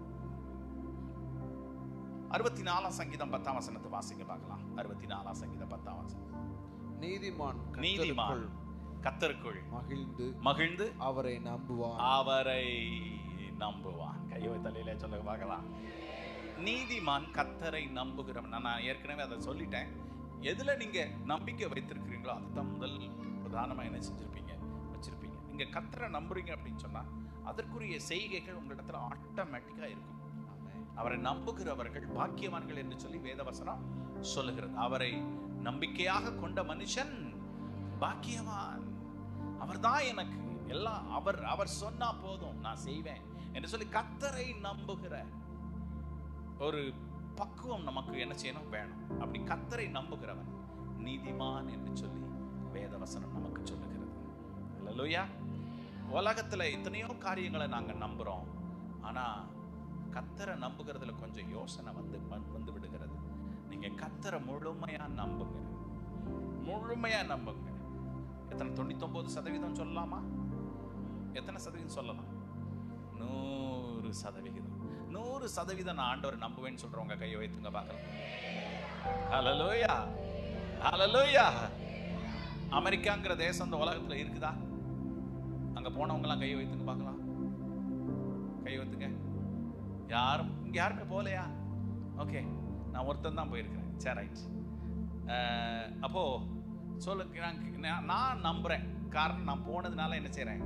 64 சங்கீதம் 10 வசனத்தை வாசிங்க பார்க்கலாம். 64 சங்கீதம் 10 வசனம். நீதிமான் கர்த்தருக்குள் மகிழ்ந்து அவரை நம்புவான். கையை தலையில சொல்ல பார்க்கலாம். நீதிமான் கர்த்தரை நம்புகிறவன். நான் ஏற்கனவே அதை சொல்லிட்டேன். எதுல நீங்க நம்பிக்கை வைத்திருக்கிறீங்களோ அதுதான் முதல் பிரதானமா என்ன வச்சிருப்பீங்க. நீங்க கர்த்தரை நம்புறீங்க அப்படின்னு சொன்னா அதற்குரிய செய்கைகள் உங்களிடத்துல ஆட்டோமேட்டிக்கா இருக்கும். அவரை நம்புகிறவர்கள் பாக்கியவான்கள் என்று சொல்லி வேதவசனம் சொல்லுகிறது. அவரை நம்பிக்கையாக கொண்ட மனுஷன் பாக்கியவான். அவர்தான் எனக்கு எல்லாம், அவர் சொன்னா போதும் நான் செய்வேன் என்று சொல்லி கர்த்தரை நம்புகிற ஒரு பக்குவம் நமக்கு என்ன செய்யணும் வேணும். அப்படி கர்த்தரை நம்புகிறவன் நீதிமான் என்று சொல்லி வேதவசனம் நமக்கு சொல்லுகிறது. அல்லேலூயா. உலகத்துல எத்தனையோ காரியங்களை நாங்க நம்புறோம். ஆனா கர்த்தரை நம்புகிறதுல கொஞ்சம் யோசனை வந்து விடுகிறது. நீங்க கர்த்தரை முழுமையா நம்புங்க. எத்தனை 99% சொல்லலாமா? எத்தனை சதவீதம் சொல்லலாம்? 100% நான் ஆண்டவரை நம்புவேன்னு சொல்றவங்க கையை வைத்துங்க பார்க்கலாம். ஹல்லேலூயா, ஹல்லேலூயா. அமெரிக்காங்கிற தேசம் இந்த உலகத்துல இருக்குதா? அங்க போனவங்க எல்லாம் கையை வைத்துங்க பார்க்கலாம். கை வைத்துங்க. யாருமே போலையா? ஓகே, நான் ஒருத்தன் தான் போயிருக்கிறேன். சரி, ரைட். அப்போ சொல்லுங்க, நான் நம்புறேன். காரணம் நான் போனதுனால என்ன செய்யறேன்,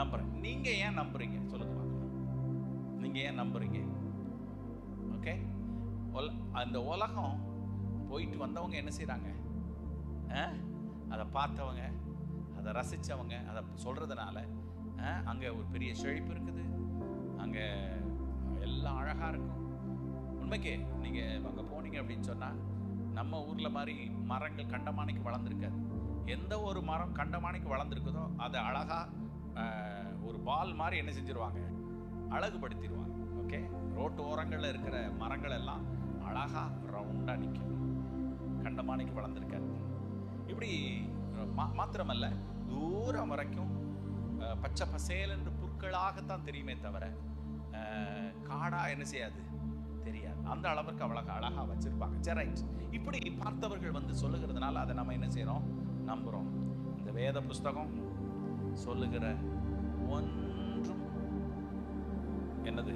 நம்புறேன். நீங்க ஏன் நம்புறீங்க சொல்லுங்க பார்க்கலாம். நீங்க ஏன் நம்புறீங்க? ஓகே, அந்த உலகம் போயிட்டு வந்தவங்க என்ன செய்யறாங்க, அதை பார்த்தவங்க, அதை ரசிச்சவங்க, அதை சொல்றதுனால அங்க ஒரு பெரிய செழிப்பு இருக்குது, அங்க எல்லாம் அழகா இருக்கும். உண்மைக்கே நீங்க அங்க போனீங்க அப்படின்னு சொன்னா நம்ம ஊர்ல மாதிரி மரங்கள் கண்டமானிக்கு வளர்ந்துருக்காது. எந்த ஒரு மரம் கண்டமானிக்கு வளர்ந்துருக்குதோ அதை அழகா ஒரு பால் மாதிரி என்ன செஞ்சிருவாங்க, அழகுபடுத்திடுவாங்க. ஓகே, ரோட்டு ஓரங்கள்ல இருக்கிற மரங்கள் எல்லாம் அழகா ரவுண்டா நிற்கும். கண்டமானிக்கு வளர்ந்துருக்காது. இப்படி மாத்திரமல்ல, தூரம் வரைக்கும் பச்சை பசேல் என்று புற்களாகத்தான் தெரியுமே தவிர காடா என்ன செய்யாது, தெரியாது. அந்த அளவுக்கு அவ்வளவு அழகா வச்சிருப்பாங்க. சரி, ரைட். இப்படி பார்த்தவர்கள் வந்து சொல்லுகிறதுனால அதை நம்ம என்ன செய்யறோம், நம்புறோம். இந்த வேத புஸ்தகம் சொல்லுகிற ஒன்றும் என்னது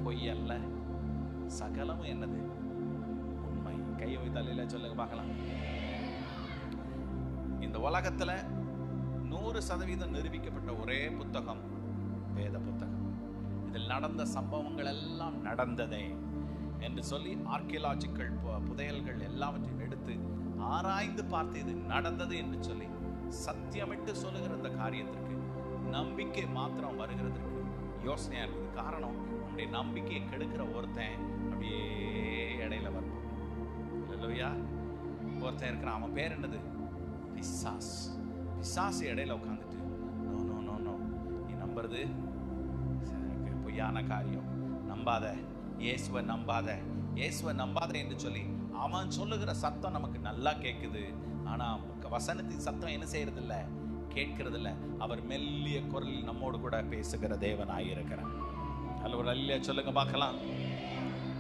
பொய் அல்ல, சகலமும் என்னது உண்மை. கையை வைத்து அல்லேலூயா சொல்லுங்க பார்க்கலாம். இந்த உலகத்துல 100% நிரூபிக்கப்பட்ட ஒரே புத்தகம் வேத புத்தகம். இதில் நடந்த சம்பவங்கள் எல்லாம் நடந்ததே என்று சொல்லி ஆர்கியலாஜிக்கல் புதையல்கள் எல்லாவற்றையும் எடுத்து ஆராய்ந்து பார்த்து இது நடந்தது என்று சொல்லி சத்தியமிட்டு சொல்லுகிற இந்த காரியத்திற்கு நம்பிக்கை மாத்திரம் வருகிறதுக்கு யோசனையா இருக்குது. காரணம், நம்முடைய நம்பிக்கையை கெடுக்கிற ஒருத்தன் அப்படியே இடையில வருவான். இல்லையா? ஒருத்தன் இருக்கிறான், அவன் பேர் என்னது, பிசாசு இடையில உட்காந்துட்டு நோ நோ நோ நோ, நீ நம்புறது பொய்யான காரியம், நம்பாத, இயேசுவை நம்பாத, இயேசுவை நம்பாத என்று சொல்லி அவன் சொல்லுகிற சத்தம் நமக்கு நல்லா கேட்குது. ஆனா வசனத்தின் சத்தம் என்ன செய்யறது இல்லை, கேட்கிறது இல்லை. அவர் மெல்லிய குரலில் நம்மோடு கூட பேசுகிற தேவனாயிருக்கிறார். அல்ல ஒரு அல்ல சொல்லுங்க பார்க்கலாம்.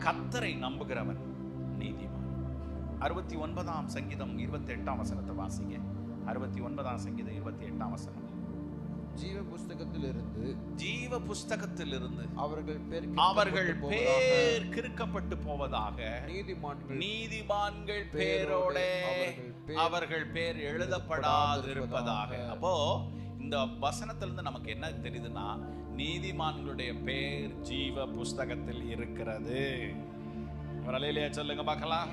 கர்த்தரை நம்புகிறவன் நீதிமான். 69ஆம் சங்கீதம் 28ஆம் வசனத்தை வாசிங்க. 69ஆம் சங்கீதம் 28ஆம் வசனம். ஜீவ புஸ்தகத்திலிருந்து அவர்கள் பேர் கிறுக்கப்பட்டு போவதாக நீதிமான்கள் பேரோட அவர்கள் பேர் எழுதப்படாது இருப்பதாக. அப்போ இந்த வசனத்திலிருந்து நமக்கு என்ன தெரியுதுன்னா, நீதிமான்களுடைய பேர் ஜீவ புஸ்தகத்தில் இருக்கிறது. அல்லேலூயா சொல்லுங்க பார்க்கலாம்.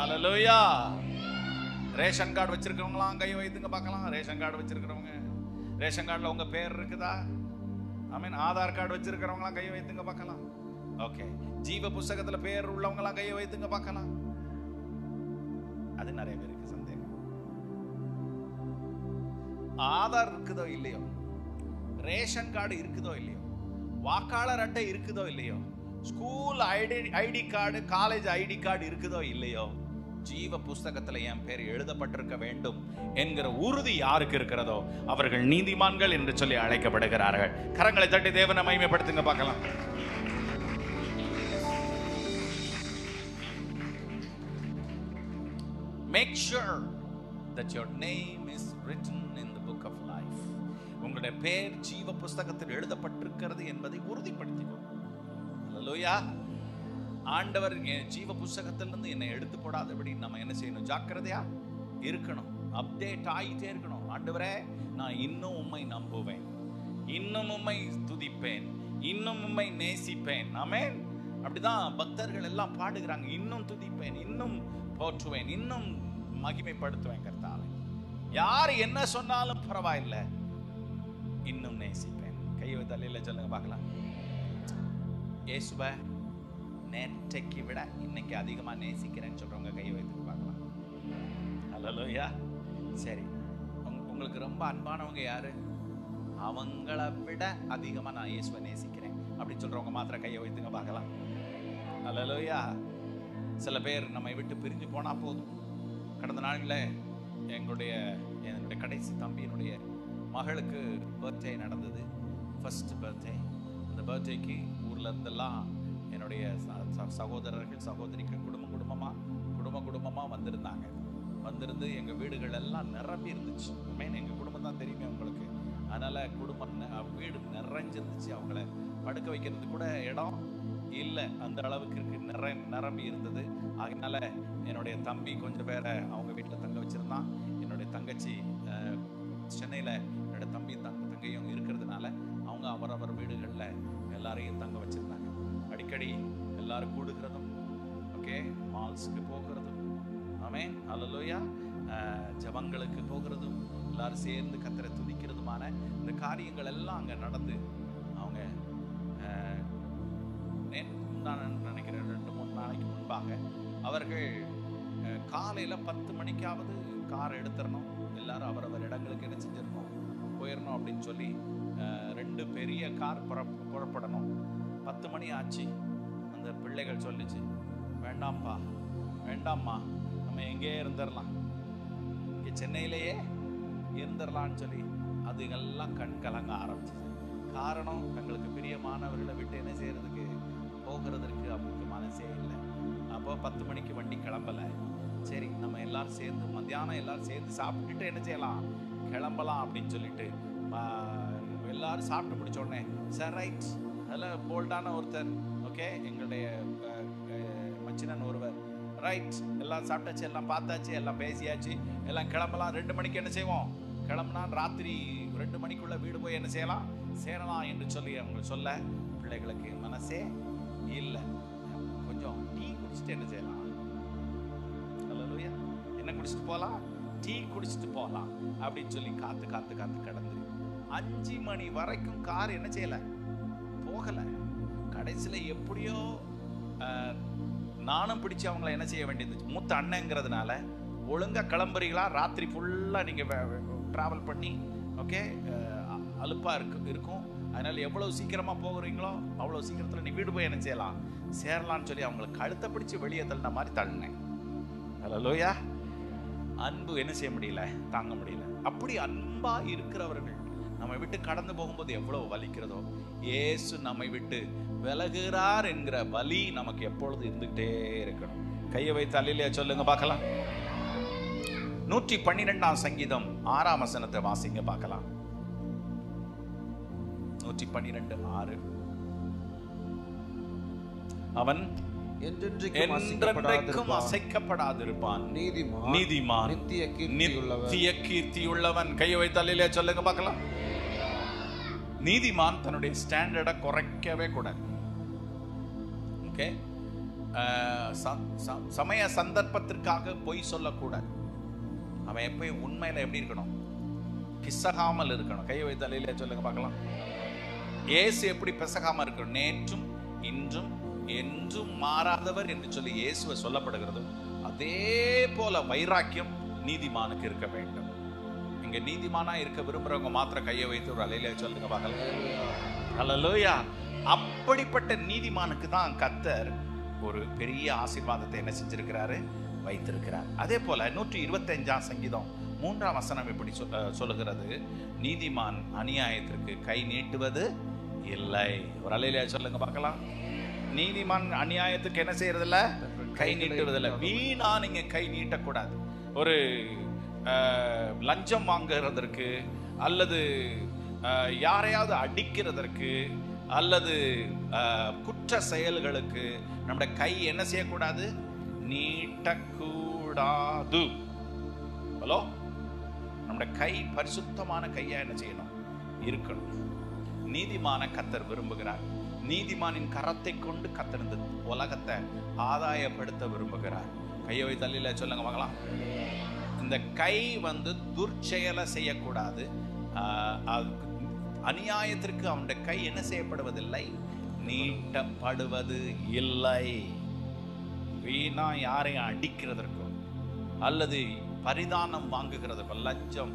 அல்லேலூயா. ரேஷன் கார்டு வச்சிருக்கிறவங்களாம் கை வைத்துங்க பார்க்கலாம். ரேஷன் கார்டு வச்சிருக்கிறவங்க, ரேஷன் கார்டுல உங்க பேர் இருக்குதா? ஆமென். ஆதார் கார்டு வச்சிருக்கிறவங்களாம் கை வைத்துங்க பார்க்கலாம். ஓகே. ஜீவ புஸ்தகத்துல பேர் உள்ளவங்களாம் கை வைத்துங்க பார்க்கலாம். அது நிறைய பேருக்கு சந்தேகம். ஆதார் இருக்குதோ இல்லையோ, ரேஷன் கார்டு இருக்குதோ இல்லையோ, வாக்காளர் அட்டை இருக்குதோ இல்லையோ, school ID card, college ID card இருக்குதோ இல்லையோ, ஜீவ புஸ்தகத்துல என் பேர் எழுதப்பட்டிருக்க வேண்டும் என்கிற உறுதி யாருக்கு இருக்கிறதோ அவர்கள் நீதிமான்கள் என்று சொல்லி அழைக்கப்படுகிறார்கள். கரங்களை தட்டி தேவனை மகிமைப்படுத்துங்க பார்க்கலாம். Make sure that your name is written in the book of life. உங்களுடைய பேர் ஜீவ புஸ்தகத்தில் எழுதப்பட்டிருக்கிறது என்பதை உறுதிப்படுத்திக்கோ. அல்லேலூயா. ஆண்டவர் ஜீவ புஸ்தகத்திலிருந்து என்னை எடுத்து போடாதபடி நம்ம என்ன செய்யணும்? ஜாக்கிரதையா இருக்கணும். அப்டேட் ஆகிட்டே இருக்கணும். ஆண்டவரே, நான் இன்னும் உம்மை நம்புவேன், இன்னும் உம்மை துதிப்பேன், இன்னும் உம்மை நேசிப்பேன். ஆமென். அப்படிதான் பக்தர்கள் எல்லாம் பாடுகிறாங்க. இன்னும் துதிப்பேன், இன்னும் போற்றுவேன், இன்னும் மகிமைப்படுத்துவேன் கர்த்தாவே. யார் என்ன சொன்னாலும் பரவாயில்லை, இன்னும் நேசிப்பேன். கையை தலையில சொல்லுங்க பார்க்கலாம். இயேசுவே, நேற்றைக்கு விட இன்னைக்கு அதிகமா நேசிக்கிறேன்னு சொல்றவங்க கையை வைத்து பார்க்கலாம். அல்லேலூயா. சரி, உங்களுக்கு ரொம்ப அன்பானவங்க யாரு? அவங்கள விட அதிகமா நான் இயேசுவை நேசிக்கிறேன் அப்படின்னு சொல்றவங்க மாத்திரம் கையை வைத்துங்க பார்க்கலாம். அல்லேலூயா. சில பேர் நம்மை விட்டு பிரிஞ்சு போனா போதும். கடந்த நாளில் என்னுடைய கடைசி தம்பியினுடைய மகளுக்கு பர்த்டே நடந்தது. First birthday. அந்த பர்த்டேக்கு ஊர்ல இருந்தெல்லாம் என்னுடைய சகோதரர்கள் சகோதரிகள் குடும்பமா வந்திருந்தாங்க. வந்திருந்து எங்க வீடுகள் எல்லாம் நிரம்பி இருந்துச்சு. எங்க குடும்பம் தான் தெரியுமே உங்களுக்கு. அதனால வீடு நிறைஞ்சிருந்துச்சு. அவங்கள படுக்க வைக்கிறது கூட இடம் இல்லை, அந்த அளவுக்கு நிரம்பி இருந்தது. அதனால என்னுடைய தம்பி கொஞ்சம் பேரை அவங்க வீட்டில் தங்க வச்சிருந்தான். என்னுடைய தங்கச்சி சென்னையில் என்னுடைய தங்கையும் இருக்கிறதுனால அவங்க அவரவர் வீடுகளில் எல்லாரையும் தங்க வச்சிருந்தாங்க. அடிக்கடி எல்லாரும் கூடுகிறதும், ஓகே, மால்ஸுக்கு போகிறதும், ஆமென், அல்லேலூயா, ஜபங்களுக்கு போகிறதும், எல்லாரும் சேர்ந்து கர்த்தரை துதிக்கிறதுமான இந்த காரியங்கள் எல்லாம் அங்கே நடந்து அவங்க நினைக்கிறேன் 2-3 நாளைக்கு முன்பாக அவர்கள் காலையில் 10 மணிக்காவது கார் எடுத்துடணும், எல்லாரும் அவரவர் இடங்களுக்கு என்ன செஞ்சிடணும், போயிடணும் அப்படின்னு சொல்லி 2 பெரிய கார் புறப்படணும். 10 மணி ஆச்சு. அந்த பிள்ளைகள் சொல்லிச்சு, வேண்டாம்ப்பா, வேண்டாம்மா, நம்ம எங்கேயே இருந்துடலாம், இங்கே சென்னையிலேயே இருந்துடலான்னு சொல்லி அதுங்கெல்லாம் கண் கலங்க ஆரம்பிச்சிச்சு. காரணம், தங்களுக்கு பிரியமானவர்களை விட்டு என்ன செய்யறதுக்கு, போகிறதுக்கு அவங்களுக்கு மனசே இல்லை. அப்போ 10 மணிக்கு வண்டி கிளம்பலை. சரி, நம்ம எல்லாரும் சேர்ந்து மத்தியானம் எல்லாரும் சேர்ந்து சாப்பிட்டுட்டு என்ன செய்யலாம், கிளம்பலாம் அப்படின்னு சொல்லிட்டு எல்லாரும் சாப்பிட்டு முடிச்ச உடனே, சார் ரைட், அதில் போல்டான ஒருத்தர், ஓகே, எங்களுடைய மச்சினன் ஒருவர், ரைட், எல்லாம் சாப்பிட்டாச்சு, எல்லாம் பார்த்தாச்சு, எல்லாம் பேசியாச்சு, எல்லாம் கிளம்பலாம். 2 மணிக்கு என்ன செய்வோம், கிளம்புனா ராத்திரி 2 மணிக்குள்ள வீடு போய் என்ன செய்யலாம், சேரலாம் என்று சொல்லி அவங்க சொல்ல, பிள்ளைகளுக்கு மனசே இல்லை. கொஞ்சம் டீ குடிச்சிட்டு என்ன செய்யலாம், அல்லேலூயா, என்ன குடிச்சிட்டு போகலாம், டீ குடிச்சிட்டு போகலாம் அப்படின்னு சொல்லி காத்து காத்து காத்து கடந்து 5 மணி வரைக்கும் கார் என்ன செய்யல, போகல. கடைசியில் எப்படியோ நானும் பிடிச்சி அவங்கள என்ன செய்ய வேண்டியது, மூத்த அண்ணங்கிறதுனால ஒழுங்கா கிளம்புறீங்களா, ராத்திரி ஃபுல்லா நீங்க டிராவல் பண்ணி, ஓகே, அலுப்பா இருக்கும், அதனால எவ்வளவு சீக்கிரமா போகிறீங்களோ அவ்வளவு சீக்கிரத்துல நீ வீடு போய் என்ன செய்யலாம், சேரலாம்னு சொல்லி அவங்களை கழுத்தை பிடிச்சி வெளியே தள்ளின மாதிரி தள்ளினேன். அல்லேலூயா. அன்பு என்ன செய்ய முடியல, தாங்க முடியல. அப்படி அன்பா இருக்கிறவர்கள் நம்மை விட்டு கடந்து போகும்போது எவ்வளவு வலிக்கிறதோ, இயேசு நம்மை விட்டு விலகுகிறார் என்கிற வலி நமக்கு எப்பொழுது இருந்துகிட்டே இருக்கணும். கையை வைத்து அல்லேலூயா சொல்லுங்க பார்க்கலாம். 112 சங்கீதம் 6 வசனத்தை வாசிங்க பார்க்கலாம். 112:6. அவன் என்றென்றைக்கும் அசைக்கப்படாதிருப்பான். நீதிமான் நீதிமான் நித்திய கீர்த்தியுள்ளவன். கையை வைத்து அல்லேலூயா சொல்லுங்க பார்க்கலாம். நீதிமான் தன்னுடைய ஸ்டாண்டர்டை குறைக்கவே கூடாது. ஓகே, சமய சந்தர்ப்பத்திற்காக பொய் சொல்லக்கூடாது. அவன் எப்பயும் உண்மையில எப்படி இருக்கணும்? பிசகாமல் இருக்கணும். கையை வைத்து அல்லேலூயா சொல்லுங்க பார்க்கலாம். இயேசு எப்படி பிசகாம இருக்கணும்? நேற்றும் இன்றும் என்றும் மாறாதவர் என்று சொல்லி இயேசுவை சொல்லப்படுகிறது. அதே போல வைராக்கியம் நீதிமானுக்கு இருக்க வேண்டும். இங்க நீதிமானா இருக்க விரும்புறவங்க மாத்திரம் கையை வைத்து ஒரு அல்லேலூயா சொல்லுங்க பார்க்கலாம். அல்லேலூயா. அப்படிப்பட்ட நீதிமானுக்கு தான் கர்த்தர் ஒரு பெரிய ஆசீர்வாதத்தை என்ன செஞ்சிருக்கிறாரு? வைத்திருக்கிறார். அதே போல 125ஆம் சங்கீதம் 3ஆம் வசனம் இப்படி சொல்லுகிறது, நீதிமான் அநியாயத்திற்கு கை நீட்டுவது இல்லை. ஒரு அல்லேலூயா சொல்லுங்க பார்க்கலாம். நீதிமான் அநியாயத்துக்கு என்ன செய்யறதில்ல? கை நீட்டுவதில்லை. வீணா நீங்க கை நீட்டக்கூடாது. ஒரு லஞ்சம் வாங்குறதற்கு அல்லது யாரையாவது அடிக்கிறதற்கு அல்லது குற்ற செயல்களுக்கு நம்முடைய கை என்ன செய்யக்கூடாது? நீட்டக்கூடாது. ஹலோ, நம்முடைய கை பரிசுத்தமான கையா என்ன செய்யணும்? இருக்கணும். நீதிமான கர்த்தர் விரும்புகிறார். நீதிமானின் கரத்தை கொண்டு கர்த்தர் இந்த உலகத்தை ஆதாயப்படுத்த விரும்புகிறார். கையை வைத்து அல்லேலூயா சொல்லுங்க பார்க்கலாம். இந்த கை துர்ச்செயலை செய்யக்கூடாது. அநியாயத்திற்கு அவனுடைய கை என்ன செய்யப்படுவதில்லை? நீட்டப்படுவது இல்லை. வீணா யாரையும் அடிக்கிறதற்கோ அல்லது பரிதானம் வாங்குகிறதற்கோ, லஞ்சம்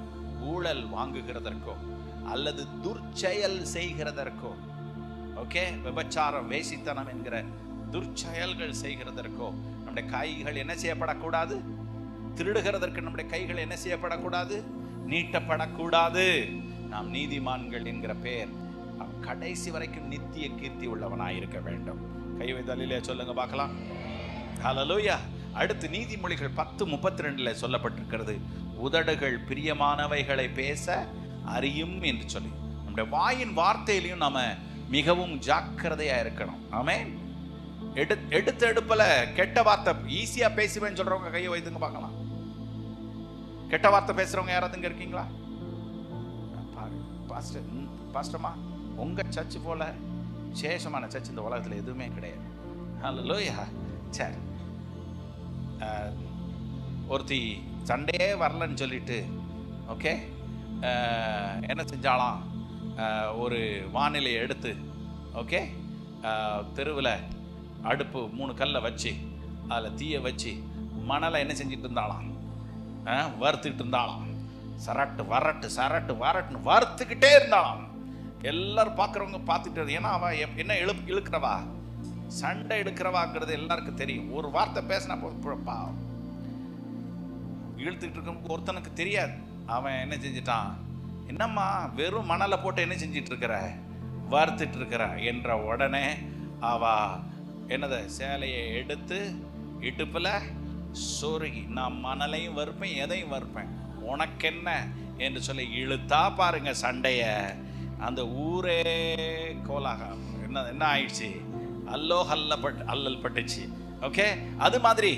ஊழல் வாங்குகிறதற்கோ அல்லது துர்ச்செயல் செய்கிறதற்கோ, ஓகே, விபச்சாரம் வேசித்தனம் என்கிற துர்ச்செயல்கள் செய்கிறதற்கோ நம்முடைய கைகள் என்ன செய்யப்படக்கூடாது? திருடுகிறதற்கு நம்முடைய கைகள் என்ன செய்யப்படக்கூடாது? நீட்டப்படக்கூடாது. நாம் நீதிமான்கள் என்கிற பெயர் கடைசி வரைக்கும் நித்திய கீர்த்தி உள்ளவனாயிருக்க வேண்டும். கை வைத்து அல்லேலூயா சொல்லுங்க பார்க்கலாம். ஹல்லேலூயா. அடுத்து நீதிமொழிகள் 10:32 சொல்லப்பட்டிருக்கிறது, உதடுகள் பிரியமானவைகளை பேச அறியும் என்று சொல்லி. நம்முடைய வாயின் வார்த்தையிலையும் நாம மிகவும் ஜாக்கிரதையா இருக்கணும். ஆமென். எடுத்த எடுப்புல கெட்ட வார்த்தை ஈஸியா பேசுவேன்னு சொல்றவங்க கையை வைத்துங்க பார்க்கலாம். கெட்ட வார்த்தை பேசுறவங்க யாராவது இங்க இருக்கீங்களா? பாஸ்டர்மா, உங்க சர்ச்சு போல சேஷமான சர்ச் இந்த உலகத்துல எதுவுமே கிடையாது. ஹல்லேலூயா. சரி, ஒருத்தி சண்டே வரலன்னு சொல்லிட்டு ஓகே என்ன செஞ்சாலாம்? ஒரு வானிலையை எடுத்து ஓகே தெருவில் அடுப்பு 3 கல்லை வச்சு அதில் தீயை வச்சு மணலை என்ன செஞ்சிட்டு இருந்தாலாம்? வறுத்துக்கிட்டு இருந்தாலாம். சரட்டு வரட்டு சரட்டு வரட்டுன்னு வறுத்துக்கிட்டே இருந்தாலாம். எல்லாரும் பார்க்குறவங்க பார்த்துட்டு, ஏன்னா அவன் என்ன இழுக்கிறவா, சண்டை எடுக்கிறவாங்கிறது எல்லாருக்கும் தெரியும். ஒரு வார்த்தை பேசினா பாவம் இழுத்துக்கிட்டு இருக்க ஒருத்தனுக்கு தெரியாது. அவன் என்ன செஞ்சிட்டான்? என்னம்மா வெறும் மணலை போட்டு என்ன செஞ்சிட்டு இருக்கிற? வறுத்துட்டு இருக்கிற என்ற உடனே அவ என்னத சேலையை எடுத்து இடுப்புல சொருகி, நான் மணலையும் வறுப்பேன் எதையும் வறுப்பேன், உனக்கு என்ன என்று சொல்லி இழுத்தா பாருங்க சண்டைய. அந்த ஊரே கோலாக என்ன ஆயிடுச்சு? அல்லல் பட்டுச்சு. ஓகே, அது மாதிரி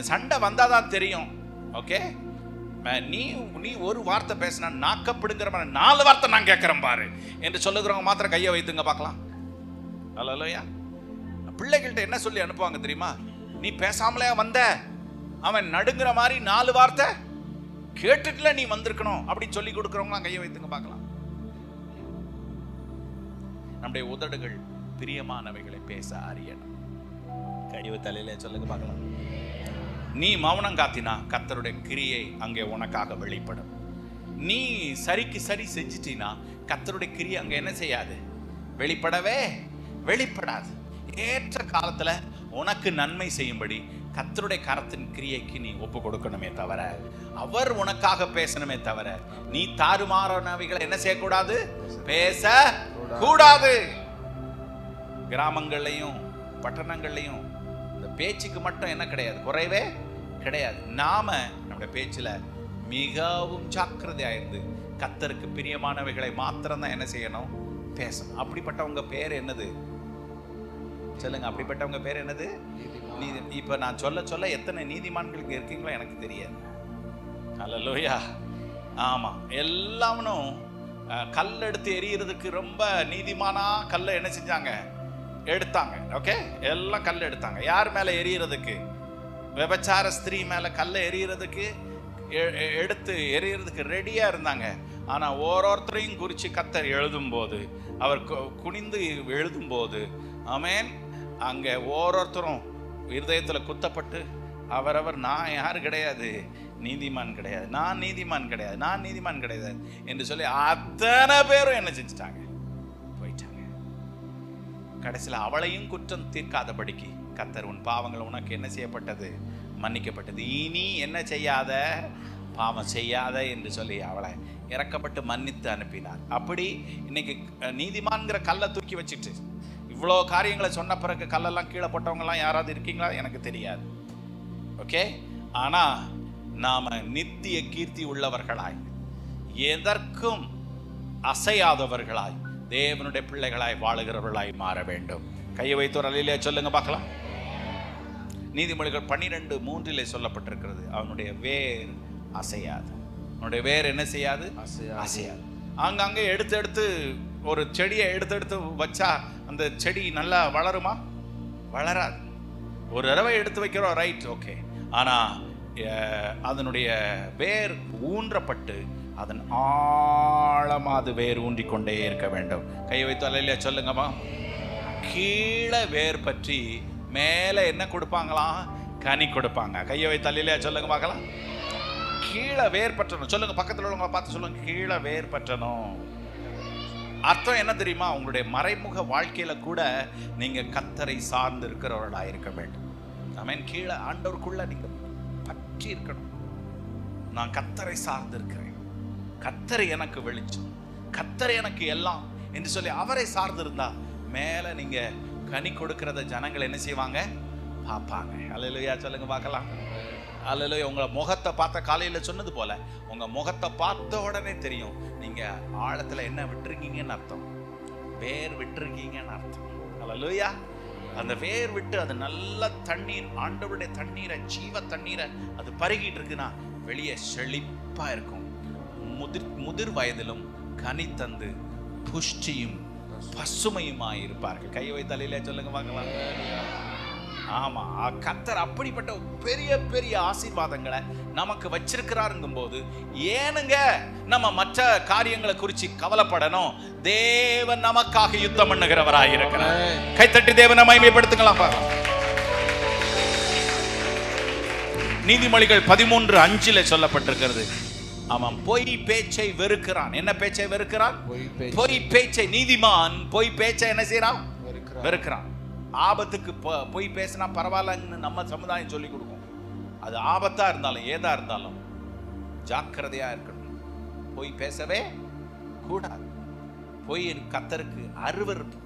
சண்டை வந்தாதான் தெரியும். ஓகே, நீ ஒரு வார்த்தை பேசினா நாக்கப்படுங்கிற மாதிரி 4 வார்த்தை நான் கேட்கிறேன் பாரு என்று சொல்லுகிறவங்க மாத்திரம் கையை வைத்துங்க பார்க்கலாம். அல்லேலூயா. பிள்ளைகள்கிட்ட என்ன சொல்லி அனுப்புவாங்க தெரியுமா? நீ பேசாமலே வந்த, அவன் நடுங்கிற மாதிரி 4 வார்த்தை கேட்டுட்டுல நீ வந்திருக்கணும் அப்படின்னு சொல்லி கொடுக்குறவங்க கையை வைத்துங்க பார்க்கலாம். நம்முடைய உதடுகள் பிரியமானவைகளை பேச அறியணும். கையை தலையில சொல்லுங்க பார்க்கலாம். நீ மௌனம் காத்தினா கர்த்தருடைய கிரியை அங்கே உனக்காக வெளிப்படும். நீ சரிக்கு சரி செஞ்சிட்டினா கர்த்தருடைய கிரியை அங்கே என்ன செய்யாது? வெளிப்படாது. ஏற்ற காலத்துல உனக்கு நன்மை செய்யும்படி கர்த்தருடைய கரத்தின் கிரியைக்கு நீ ஒப்பு கொடுக்கணுமே தவிர, அவர் உனக்காக பேசணுமே தவிர, நீ தாறுமாறானவைகளை என்ன செய்யக்கூடாது? பேச கூடாது. கிராமங்கள்லையும் பட்டணங்கள்லையும் இந்த பேச்சுக்கு மட்டும் என்ன கிடையாது? குறைவே கிடையாது. நாம நம்முடைய பேச்சுல மிகவும் ஜாக்கிரதையா இருந்து கர்த்தருக்கு பிரியமானவைகளை மாத்திரம் தான் என்ன செய்யணும்? பேசணும். அப்படிப்பட்டவங்க பேர் என்னது சொல்லுங்க? அப்படிப்பட்டவங்க பேர் என்னது? நீதி. இப்ப நான் சொல்ல எத்தனை நீதிமான்களுக்கு இருக்கீங்களோ எனக்கு தெரியாது. அல்லேலூயா. ஆமா, எல்லாவனும் கல் எடுத்து எரியறதுக்கு ரொம்ப நீதிமானா கல்லை என்ன செஞ்சாங்க? எடுத்தாங்க. ஓகே, எல்லாம் கல் எடுத்தாங்க. யார் மேல எரியறதுக்கு? விபச்சார ஸ்திரீ மேல கல்லை எரியறதுக்கு எடுத்து எரியறதுக்கு ரெடியா இருந்தாங்க. ஆனா ஒவ்வொருத்தரையும் குறிச்சு கர்த்தர் எழுதும் போது, அவர் குனிந்து எழுதும் போது, ஆமென், அங்க ஒவ்வொருத்தரும் இருதயத்துல குத்தப்பட்டு அவரவர் நான் யாரு கிடையாது, நீதிமான் கிடையாது, நான் நீதிமான் கிடையாது, நான் நீதிமான் கிடையாது என்று சொல்லி அத்தனை பேரும் என்ன செஞ்சுட்டாங்க? போயிட்டாங்க. கடைசியில் அவளையும் குற்றம் தீர்க்காதபடிக்கு கர்த்தர் உன் பாவங்கள் உனக்கு என்ன செய்யப்பட்டது? மன்னிக்கப்பட்டது. இனி என்ன செய்யாத, பாவம் செய்யாத என்று சொல்லி அவளை இறக்கப்பட்டு மன்னித்து அனுப்பினார். அப்படி இன்னைக்கு நீதிமான்கிற கல்லை தூக்கி வச்சுட்டு இவ்வளோ காரியங்களை சொன்ன பிறகு கல்லெல்லாம் கீழே போட்டவங்கலாம் யாராவது இருக்கீங்களா? எனக்கு தெரியாது. ஓகே, ஆனா நாம நித்திய கீர்த்தி உள்ளவர்களாய், எதற்கும் அசையாதவர்களாய், தேவனுடைய பிள்ளைகளாய் வாழுகிறவர்களாய் மாற வேண்டும். கையை வைத்து ஒரு அல்லேலூயா சொல்லுங்க பார்க்கலாம். நீதிமொழிகள் 12:3 சொல்லப்பட்டிருக்கிறது, அவனுடைய வேர் அசையாது. அவனுடைய வேர் என்ன செய்யாது? அசையாது. அங்கங்கே எடுத்து ஒரு செடியை எடுத்து வச்சா அந்த செடி நல்லா வளருமா? வளராது. ஒரு தடவை எடுத்து வைக்கிறோம், ரைட், ஓகே. ஆனா அதனுடைய வேர் ஊன்றப்பட்டு அதன் ஆழமாது வேர் ஊன்றிக்கொண்டே இருக்க வேண்டும். கையை வைத்து அல்லேலூயா சொல்லுங்கம்மா. கீழே வேர் பற்றி மேலே என்ன கொடுப்பாங்களாம்? கனி கொடுப்பாங்க. கையை வைத்து அல்லேலூயா சொல்லுங்க பார்க்கலாம். கீழே வேர் பற்றணும். சொல்லுங்க, பக்கத்தில் உள்ளவங்க பார்த்து சொல்லுங்க, கீழே வேர் பற்றணும். அர்த்தம் என்ன தெரியுமா? உங்களுடைய மறைமுக வாழ்க்கையில கூட நீங்க கர்த்தரை சார்ந்து இருக்கிறவர்களாக இருக்க வேண்டும். ஆமென். கீழே ஆண்டவருக்குள்ள நீங்க பற்றி இருக்கணும். நான் கர்த்தரை சார்ந்து இருக்கிறேன், கர்த்தரை எனக்கு வெளிச்சம், கர்த்தரை எனக்கு எல்லாம் என்று சொல்லி அவரை சார்ந்து இருந்தா மேல நீங்க கனி கொடுக்கிறத ஜனங்கள் என்ன செய்வாங்க? பார்ப்பாங்க. அல்லேலூயா சொல்லுங்க பார்க்கலாம். அல்லேலூயா. உங்களை முகத்தை பார்த்த காலையில சொன்னது போல உங்க முகத்தை பார்த்த உடனே தெரியும் நீங்க ஆழத்துல என்ன விட்டுருக்கீங்கன்னு அர்த்தம், வேர் விட்டுருக்கீங்கன்னு அர்த்தம். அல்லேலூயா. அந்த வேர் விட்டு அது நல்ல தண்ணீர், ஆண்டவருடைய தண்ணீரை, ஜீவ தண்ணீரை அது பருகிட்டு இருக்குன்னா வெளியே செழிப்பா இருக்கும். முதிர் வயதிலும் கனி தந்து புஷ்டியும் பசுமையுமாய் இருப்பார்கள். கையை வைத்தாலே சொல்லுங்க பார்க்கலாம். ஆமா, கர்த்தர் அப்படிப்பட்ட பெரிய பெரிய ஆசீர்வாதங்களை நமக்கு வச்சிருக்கிறாருங்கும் போது ஏனுங்க நம்ம மற்ற காரியங்களை குறித்து கவலைப்படணும்? தேவன் நமக்காக யுத்தம் பண்ணுகிறவராய் இருக்கிறார். கைத்தட்டி தேவனை மகிமைப்படுத்துங்களா பார்க்கலாம். நீதிமொழிகள் 13:5 சொல்லப்பட்டிருக்கிறது, அவன் பொய் பேச்சை வெறுக்கிறான். என்ன பேச்சை வெறுக்கிறான்? பொய் பேச்சை. நீதிமான் பொய் பேச்சை என்ன செய்யறான்? வெறுக்கிறான். ஆபத்துக்கு பொய் பேசினா பரவாயில்லன்னு நம்ம சமுதாயம் சொல்லி கொடுக்கும். அது ஆபத்தா இருந்தாலும் ஏதா இருந்தாலும் ஜாக்கிரதையா இருக்கணும். பொய் பேசவே கூடாது. பொய் கர்த்தருக்கு அருவருப்பு.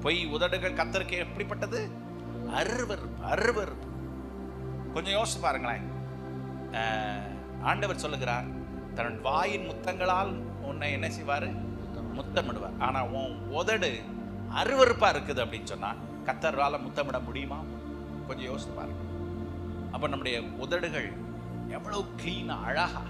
பொய் உதடுகள் கர்த்தருக்கு எப்படிப்பட்டது? அருவருப்பு. அருவருப்பு. கொஞ்சம் யோசிச்சு பாருங்களேன். ஆண்டவர் சொல்லுகிறார், தன் வாயின் முத்தங்களால் உன்னை என்ன செய்வாரு? முத்தமிடுவார். ஆனா உன் உதடு அருவருப்பா இருக்குது அப்படின்னு சொன்னா கர்த்தரால முத்தமிட முடியுமா? கொஞ்சம் யோசித்து பாருங்க. அப்ப நம்முடைய உதடுகள் எவ்வளவு கிளீனா, அழகா,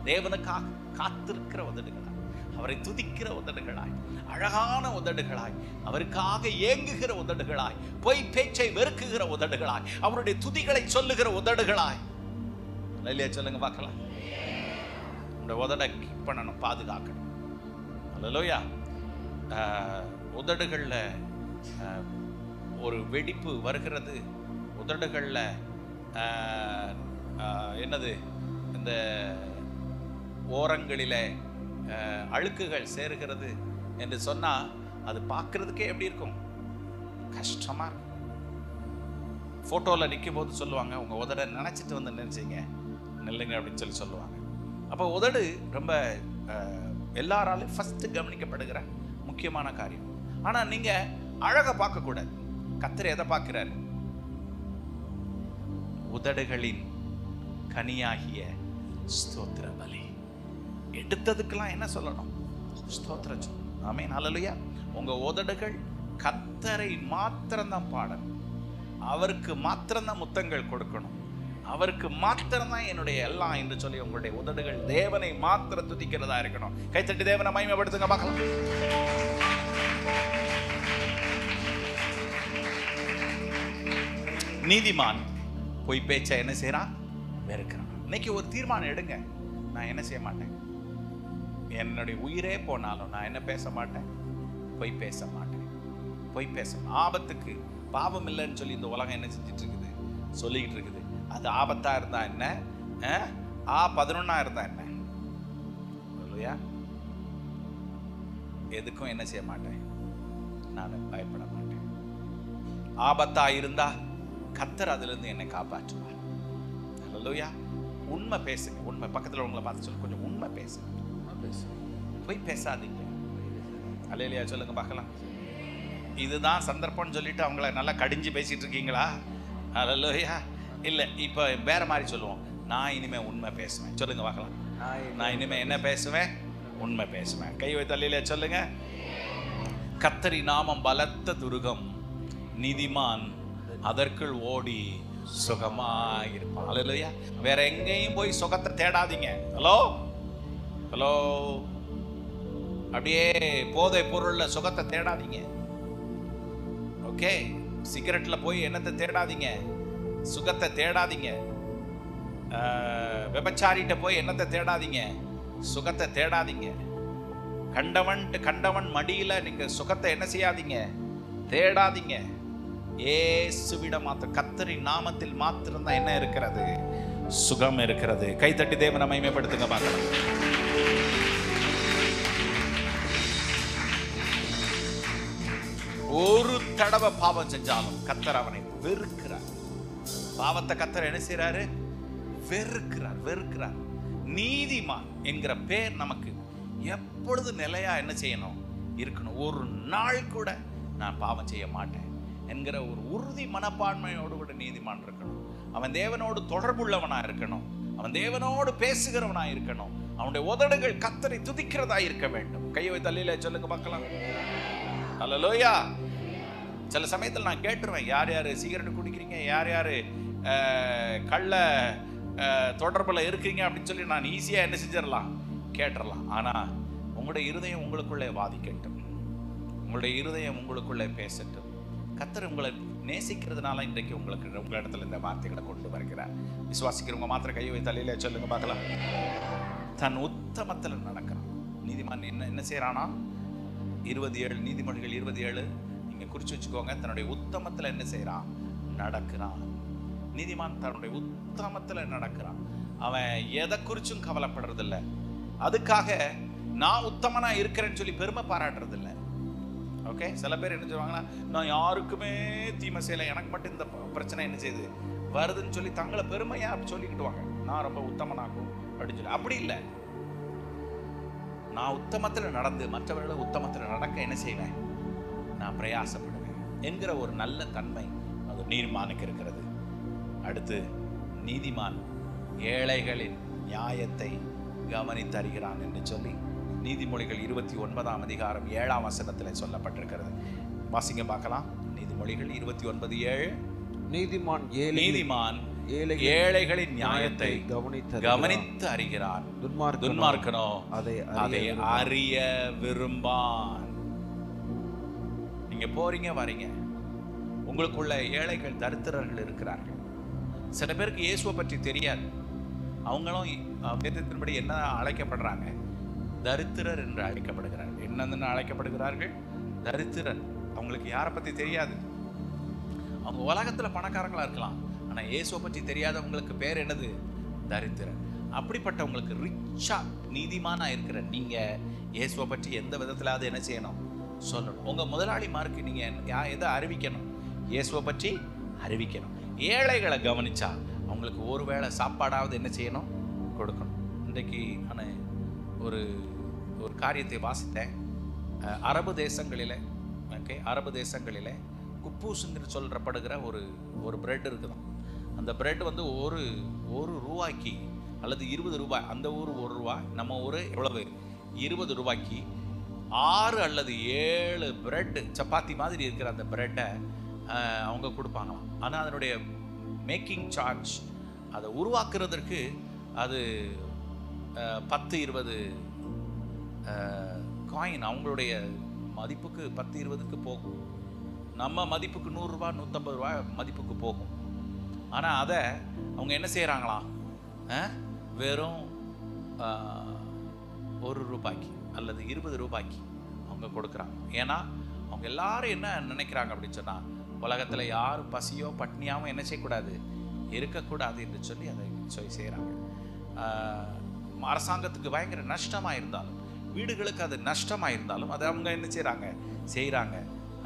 தேவனுக்காக காத்திருக்கிற உதடுகளாய், அவரை துதிக்கிற உதடுகளாய், அழகான உதடுகளாய், அவருக்காக ஏங்குகிற உதடுகளாய், பொய் பேச்சை வெறுக்குகிற உதடுகளாய், அவருடைய துதிகளை சொல்லுகிற உதடுகளாய். இல்லையா சொல்லுங்க பார்க்கலாம். உங்களுடைய உதடை கீப் பண்ணணும், பாதுகாக்கணும். அல்லேலூயா. உதடுகள்ல ஒரு வெடிப்பு வருகிறது. உதடுகள்ல என்னது, இந்த ஓரங்களில அழுக்குகள் சேருகிறது என்று சொன்னா அது பார்க்கறதுக்கே எப்படி இருக்கும்? கஷ்டமா இருக்கும். போட்டோல நிற்கும் போது சொல்லுவாங்க, உங்க உதட நினைச்சிட்டு வந்து நினைச்சீங்க நில்லுங்க அப்படின்னு சொல்லி சொல்லுவாங்க. அப்போ உதடு ரொம்ப எல்லாராலும் ஃபர்ஸ்ட் கவனிக்கப்படுகிற முக்கியமான காரியம். ஆனா நீங்க அழகை பார்க்க கூடாது. கர்த்தர் எதை பார்க்கிறார்? உதடுகளின் கனியாகிய ஸ்தோத்திர பலி. எடுத்ததுக்கெல்லாம் என்ன சொல்லணும்? ஸ்தோத்திரம் சொல்லணும். ஆமென். ஹல்லேலூயா. உங்க உதடுகள் கர்த்தரை மாத்திரம்தான் பாடணும், அவருக்கு மாத்திரம்தான் முத்தங்கள் கொடுக்கணும், அவருக்கு மாத்திரம்தான் என்னுடைய எல்லாம் என்று சொல்லி உங்களுடைய உதடுகள் தேவனை மாத்திரம் துதிக்கிறதா இருக்கணும். கைத்தட்டி தேவனை மகிமைப்படுத்துங்க பார்க்கலாம். நீதிமான் பொய் பேச்ச என்ன செய்யறான்? வெறுக்கிறான். இன்னைக்கு ஒரு தீர்மானம் எடுங்க, நான் என்ன செய்ய மாட்டேன், என்னுடைய உயிரே போனாலும் நான் என்ன பேச மாட்டேன், பொய் பேச மாட்டேன். பொய் பேச ஆபத்துக்கு பாவம் இல்லைன்னு சொல்லி இந்த உலகம் என்ன செஞ்சுட்டு இருக்குது, சொல்லிக்கிட்டு இருக்குது. அது ஆபத்தா இருந்தா என்ன, 11 இருந்தா என்ன, இல்லையா? எதுக்கும் என்ன செய்ய மாட்டேன், நான் பயப்பட மாட்டேன். ஆபத்தா இருந்தா கர்த்தர் அதுல இருந்து என்னை காப்பாற்றுவார். அல்லேலூயா. உண்மை பேசுங்க. உண்மை பக்கத்துல உங்களை பார்த்து சொல்லு, கொஞ்சம் உண்மை பேசுங்க. போய் பேசாதீங்க. அல்லேலூயா சொல்லுங்க பார்க்கலாம். இதுதான் சந்தர்ப்பம்னு சொல்லிட்டு அவங்கள நல்லா கடிஞ்சு பேசிட்டு இருக்கீங்களா? அல்லேலூயா. இல்ல, இப்ப வேற மாதிரி சொல்லுவோம், நான் இனிமே உண்மை பேசுவேன். சொல்லுங்க பார்க்கலாம். நான் இனிமே என்ன பேசுவேன்? உண்மை பேசுவேன். கை வைத்து அல்லேலூயா சொல்லுங்க. கர்த்தரி நாமம் பலத்த துருகம், நீதிமான் அதற்குள் ஓடி சுகமாயிருப்பான். அல்லேலூயா. வேற எங்கேயும் போய் சுகத்தை தேடாதீங்க. Hello hello. அப்படியே போதை பொருள்ல சுகத்தை தேடாதீங்க. ஓகே, சிகரெட்ல போய் என்னத்தை தேடாதீங்க, சுகத்தை தேடாதீங்க. விபச்சாரிட்ட போய் என்னத்தை தேடாதீங்க, சுகத்தை தேடாதீங்க. கண்டவன் மடியில நீங்க சுகத்தை என்ன செய்யாதீங்க, தேடாதீங்க. இயேசுவிட மாத்திரம், கர்த்தரின் நாமத்தில் மாத்திரம் தான் என்ன இருக்கிறது, சுகம் இருக்கிறது. கைத்தட்டி தேவனை மகிமைப்படுத்துங்க பார்க்கலாம். ஒரு தடவை பாவம் செஞ்சாலும் கர்த்தர் அவனை வெறுக்கிறார். பாவத்தை கர்த்தர் என்ன செய்யறாரு? வெறுக்கிறார். நீதிமான் என்கிற பேர் நமக்கு எப்பொழுது நிலையா என்ன செய்யணும், இருக்கணும். ஒரு நாள் கூட நான் பாவம் செய்ய மாட்டேன் என்கிற ஒரு உறுதி மனப்பான்மையோடு கூட நீதிமான் இருக்கணும். அவன் தேவனோடு தொடர்புள்ளவனா இருக்கணும், அவன் தேவனோடு பேசுகிறவனா இருக்கணும், அவனுடைய உதடுகள் கர்த்தரை துதிக்கிறதா இருக்க வேண்டும். கையை வைத்து அல்லேலூயா சொல்லுங்க பார்க்கலாம். அல்லேலூயா. சில சமயத்தில் நான் கேட்டுருவேன், யார் யார் சிகரெட் குடிக்கிறீங்க, யார் யார் கள்ள தொடர்பில் இருக்கிறீங்க அப்படின்னு சொல்லி நான் ஈஸியாக என்ன செஞ்சிடலாம், கேட்டுடலாம். ஆனால் உங்களுடைய இருதயம் உங்களுக்குள்ளே வாதிக்கட்டும், உங்களுடைய இருதயம் உங்களுக்குள்ளே பேசட்டும். கர்த்தர் உங்களை நேசிக்கிறதுனால இன்றைக்கு உங்கள் இடத்துல இந்த வார்த்தைகளை கொண்டு வருகிறார். விசுவாசிக்கிறவங்க மாத்திரம் கையை வைத்து அல்லேலூயா சொல்லுங்க பார்க்கலாம். தன் உத்தமத்தில் நடக்கிறான் நீதிமான். என்ன செய்யறானா? 27 நீதிமொழிகள் 27 நீங்க குறிச்சு வச்சுக்கோங்க. தன்னுடைய உத்தமத்தில் என்ன செய்யறான்? நடக்கிறான். நீதிமான் தன்னுடைய உத்தமத்தில் நடக்கிறான். அவன் எதை குறிச்சும் கவலைப்படுறது இல்லை. அதுக்காக நான் உத்தமனா இருக்கிறேன்னு சொல்லி பெருமை பாராட்டுறது இல்லை. ஓகே, சில பேர் என்ன சொல்லுவாங்கன்னா, நான் யாருக்குமே தீமை செய்யலை, எனக்கு மட்டும் இந்த பிரச்சனை என்ன செய்யுது வருதுன்னு சொல்லி தங்களை பெருமையா சொல்லிக்கிட்டுவாங்க, நான் ரொம்ப உத்தமனாக்கும் அப்படின்னு சொல்லி. அப்படி இல்லை. நான் உத்தமத்தில் நடந்து மற்றவர்களை உத்தமத்தில் நடக்க என்ன செய்வேன், நான் பிரயாசப்படுவேன் என்கிற ஒரு நல்ல தன்மை அது நீதிமானுக்கு இருக்கிறது. அடுத்து, நீதிமான் ஏழைகளின் நியாயத்தை கவனித்தறிகிறான் என்று சொல்லி நீதிமொழிகள் 29ஆம் அதிகாரம் 7ஆம் வசனத்தில் சொல்லப்பட்டிருக்கிறது. வாசிங்க பார்க்கலாம். நீதிமொழிகள் 29:7. நீதிமான் ஏழைகளின் நியாயத்தை கவனித்து அறிகிறான், துன்மார்க்கனோ அதை அறிய விரும்பான். நீங்க போறீங்க வரீங்க, உங்களுக்குள்ள ஏழைகள் தரித்திரர்கள் இருக்கிறார்கள். சில பேருக்கு இயேசுவை பற்றி தெரியாது. அவங்களும் வேதத்தின்படி என்ன அழைக்கப்படுறாங்க? தரித்திரர் என்று அழைக்கப்படுகிறார்கள். என்னன்னு அழைக்கப்படுகிறார்கள்? தரித்திரர். அவங்களுக்கு யாரை பத்தி தெரியாது. அவங்க உலகத்துல பணக்காரங்களா இருக்கலாம், ஆனா இயேசுவை பற்றி தெரியாதவங்களுக்கு பேர் என்னது? தரித்திரர். அப்படிப்பட்டவங்களுக்கு ரிச்சா நீதிமானா இருக்கிற நீங்க இயேசுவை பற்றி எந்த விதத்திலாவது என்ன செய்யணும்? சொல்லணும். உங்க முதலாளிமாருக்கு நீங்க எதை அறிவிக்கணும்? இயேசுவை பற்றி அறிவிக்கணும். ஏழைகளை கவனிச்சா அவங்களுக்கு ஒருவேளை சாப்பாடாவது என்ன செய்யணும்? கொடுக்கணும். இன்றைக்கு நான் ஒரு காரியத்தை வாசித்தேன். அரபு தேசங்களில் அரபு தேசங்களில் குப்பூசுங்கிற சொல்லப்படுகிற ஒரு பிரெட் இருக்குதான். அந்த பிரெட் வந்து ஒரு ரூபாய்க்கு அல்லது 20 ரூபாய், அந்த ஊர் 1 ரூபாய், நம்ம ஊர் எவ்வளவு 20 ரூபாய்க்கு 6 அல்லது 7 பிரெட், சப்பாத்தி மாதிரி இருக்கிற அந்த பிரெட்டை அவங்க கொடுப்பாங்களாம். ஆனால் அதனுடைய மேக்கிங் சார்ஜ், அதை உருவாக்குறதற்கு அது 10-20 காயின் அவங்களுடைய மதிப்புக்கு 10-20க்கு போகும். நம்ம மதிப்புக்கு 100 ரூபா 150 ரூபா மதிப்புக்கு போகும். ஆனால் அதை அவங்க என்ன செய்கிறாங்களாம், வெறும் 1 ரூபாய்க்கு அல்லது 20 ரூபாய்க்கு அவங்க கொடுக்குறாங்க. ஏன்னா அவங்க எல்லாரும் என்ன நினைக்கிறாங்க அப்படின்னு சொன்னால், உலகத்தில் யாரும் பசியோ பட்னியாகவும் என்ன செய்யக்கூடாது, இருக்கக்கூடாது என்று சொல்லி அதை செய்கிறாங்க. அரசாங்கத்துக்கு பயங்கர நஷ்டமாக இருந்தாலும், வீடுகளுக்கு அது நஷ்டமாக இருந்தாலும் அதை அவங்க என்ன செய்கிறாங்க.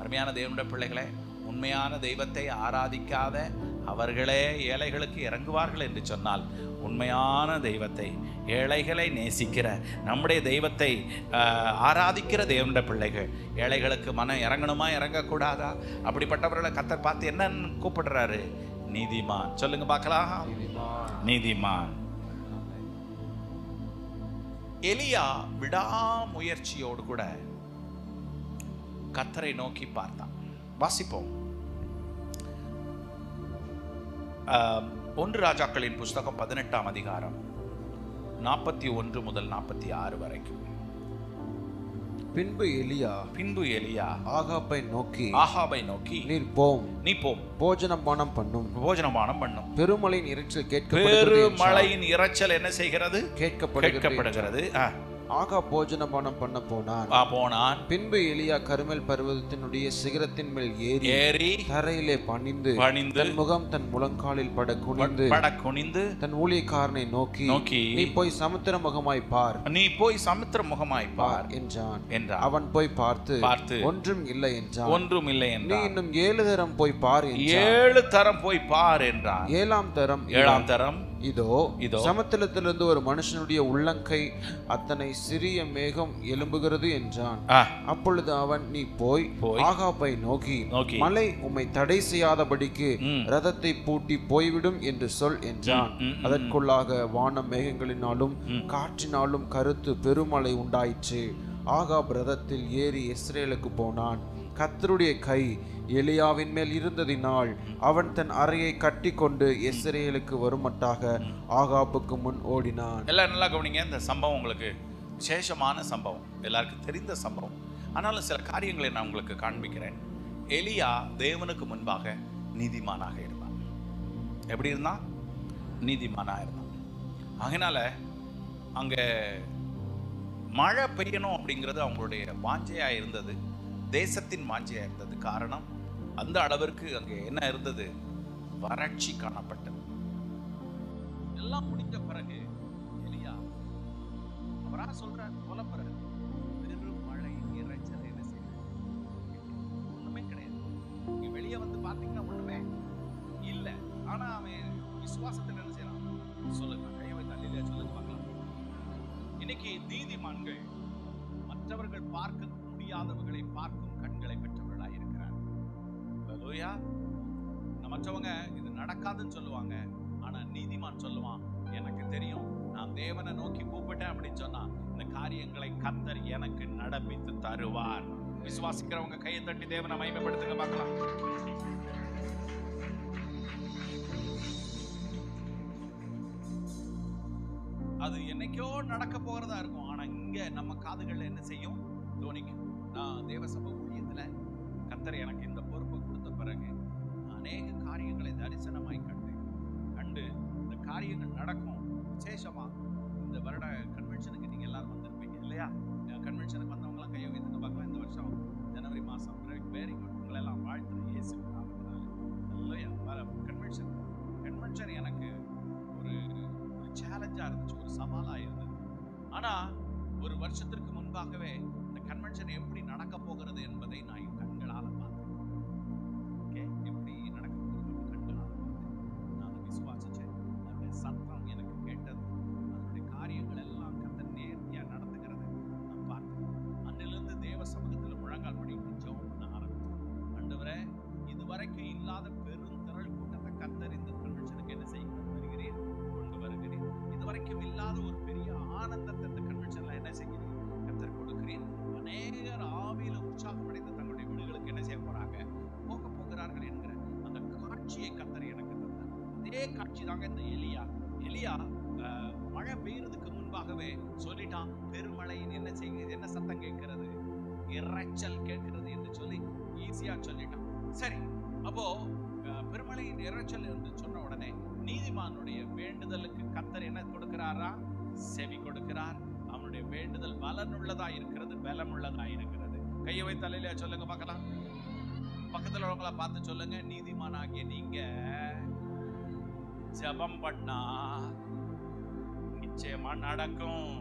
அருமையான தேவனுடைய பிள்ளைகளே, உண்மையான தெய்வத்தை ஆராதிக்காத அவர்களே ஏழைகளுக்கு இறங்குவார்கள் என்று சொன்னால், உண்மையான தெய்வத்தை, ஏழைகளை நேசிக்கிற நம்முடைய தெய்வத்தை ஆராதிக்கிற தேவனுடைய பிள்ளைகள் ஏழைகளுக்கு மனம் இறங்கணுமா இறங்கக்கூடாதா? அப்படிப்பட்டவர்களை கர்த்தர் பார்த்து என்னன்னு கூப்பிடுறாரு? நீதிமான். சொல்லுங்க பார்க்கலாம். நீதிமான். எலியா விடாமுயற்சியோடு கூட கர்த்தரை நோக்கி பார்த்தான். வாசிப்போம். 1 ராஜாக்களின் புஸ்தகம் 18ஆம் அதிகாரம் 41 முதல் 46 வரைக்கும். பின்பு எலியா ஆகாபை நோக்கி நீ போம், போஜனபானம் பண்ணும். பெருமழையின் இரைச்சல் என்ன செய்கிறது? கேட்கப்படுகிறது. ஆகாப் போஜனபானம் பண்ண போனான். பின்பு எலியா கர்மெல் பர்வதத்தினுடைய சிகரத்தின் மேல் ஏறி தரையிலே பணிந்து தன் முகம் தன் முழங்காலில் பட குனிந்து தன் ஊழியக்காரனை நோக்கி நீ போய் சமுத்திர முகமாய் பார் என்றான். அவன் போய் பார்த்து ஒன்றும் இல்லை என்றான். நீ இன்னும் 7 தரம் போய் பார் என்றான். 7ஆம் தரம் இதோ சமுத்திரத்திலிருந்து ஒரு மனுஷனுடைய உள்ளங்கை அத்தனை சிறிய மேகம் எழும்புகிறது என்றான். அப்பொழுது அவன் நீ போய் ஆகாபை நோக்கி மலை உம்மை தடை செய்யாதபடிக்கு ரதத்தை பூட்டி போய்விடும் என்று சொல் என்றான். அதற்குள்ளாக வான மேகங்களினாலும் காற்றினாலும் கருத்து பெருமழை உண்டாயிற்று. ஆகாப் ரதத்தில் ஏறி இஸ்ரேலுக்கு போனான். கர்த்தருடைய கை எலியாவின் மேல் இருந்ததினால் அவன் தன் அறையை கட்டி கொண்டு இஸ்ரேலுக்கு வருமட்டாக ஆகாபுக்கு முன் ஓடினான். எல்லாம் நல்லா கவனிங்க. இந்த சம்பவம் உங்களுக்கு விசேஷமான சம்பவம், எல்லாருக்கும் தெரிந்த சம்பவம். ஆனாலும் சில காரியங்களை நான் உங்களுக்கு காண்பிக்கிறேன். எலியா தேவனுக்கு முன்பாக நீதிமானாக இருந்தான். எப்படி இருந்தான்? நீதிமானாக இருந்தான். அதனால அங்க மழை பெய்யணும் அப்படிங்கிறது அவங்களுடைய வாஞ்சையா இருந்தது, தேசத்தின் வாஞ்சையா இருந்தது. காரணம், அந்த அளவிற்கு அங்கே என்ன இருந்தது? வறட்சி காணப்பட்டது. எல்லாம் முடிஞ்ச பிறகு எலியா அவரா சொல்றார், புலம்புறார், பெரும் மழை இரைச்சல் என்ன செய்யுது? ஒண்ணுமே கிடையாது. நீங்க வெளியே வந்து பாத்தீங்கன்னா ஒண்ணுமே இல்ல. ஆனா அவன் விசுவாசத்தில் என்ன செய்யறான்? சொல்லுங்க, கையை வைத்து அல்லேலூயா சொல்லுங்க பார்க்கலாம். இன்னைக்கு நீதிமான்கள் மற்றவர்கள் பார்க்க முடியாதவர்களை பார்க்கும் கண்களை பெற்றவர்களாக இருக்கிறார். அல்லேலூயா. மற்றவங்க இது நடக்காதுன்னு சொல்லுவாங்க, ஆனா நீதிமான் சொல்லுவான், எனக்கு தெரியும், நான் தேவனை நோக்கி கூப்பிட்டேன் அப்படின்னு சொன்னா இந்த காரியங்களை கர்த்தர் எனக்கு நடப்பித்து தருவார். விசுவாசிக்கிறவங்க கையை தட்டி தேவனை மகிமைப்படுத்துங்க பார்க்கலாம். அது என்னைக்கோ நடக்க போகிறதா இருக்கும், ஆனா இங்க நம்ம காதுகள்ல என்ன செய்யும்? தோனிக்கும். நான் தேவசபை ஊழியத்துல கர்த்தர் எனக்கு இந்த பொறுப்பை கொடுத்த பிறகு அநேக காரியங்களை தரிசனமாய் கண்டு இந்த காரியங்கள் நடக்கும். விசேஷமா இந்த வருட கன்வென்ஷனுக்கு நீங்க எல்லாரும் வந்திருப்பீங்க இல்லையா? கன்வென்ஷனுக்கு வந்தவங்களாம் கையை வைத்துங்க பார்க்கலாம். இந்த வருஷம் ஜனவரி மாசம் வெரி குட், உங்களை எல்லாம் வாழ்த்துறேன் இயேசு நாமத்தினால. இல்லையா? கன்வென்ஷன் எனக்கு ஒரு சேலஞ்சா இருந்துச்சு, ஒரு சவாலா இருந்தது. ஆனா ஒரு வருஷத்திற்கு முன்பாகவே இந்த கன்வென்ஷன் எப்படி நடக்க போகிறது என்பதை நான் கண்களால பார்த்தேன். எப்படி நடக்க போகிறது கண்களால பார்த்தேன். நான் விசுவாசிச்சேன். அதனுடைய சத்தம் எனக்கு கேட்டது. அதனுடைய காரியங்கள் எல்லாம் கர்த்தர் நேர்த்தியா நடத்துகிறது நான் பார்த்தேன். அன்னிலிருந்து தேவ சமூகத்தில் முழங்கால் படிட்டு ஜெபம் பண்ண ஆரம்பித்தேன். ஆண்டவரே, இதுவரைக்கும் இல்லாத பெரும் திரள் கூட்டத்தை கர்த்தர் இந்த கன்வென்ஷனுக்கு என்ன செய்ய வருகிறீர், கொண்டு வருகிறீர். இதுவரைக்கும் இல்லாத ஒரு பெரிய ஆனந்தத்தை இந்த கன்வென்ஷன்ல என்ன செய்கிறீர், கர்த்தர் கொடுக்கிறீர். அநேக காட்சி தாங்க இந்த எலியா மழை பெய்யறதுக்கு முன்பாகவே சொல்லிட்டான், பெருமழையின் என்ன செய்யுது, என்ன சத்தம் கேட்கிறது, இரைச்சல் கேட்கிறது என்று சொல்லி ஈஸியா சொல்லிட்டான். சரி, அப்போ பெருமழையின் இரைச்சல் என்று சொன்ன உடனே நீதிமானுடைய வேண்டுதலுக்கு கர்த்தர் என்ன கொடுக்கிறாரா? செவி கொடுக்கிறார். அவனுடைய வேண்டுதல் பலனுள்ளதா இருக்கிறது, பலமுள்ளதா இருக்கிறது. கையை வைத்து அல்லேலூயா சொல்லுங்க பார்க்கலாம். பக்கத்துல உள்ளவங்கள பார்த்து சொல்லுங்க, நீதிமானாகிய நீங்க ஜெபம் பண்ணா நிச்சயமா நடக்கும்.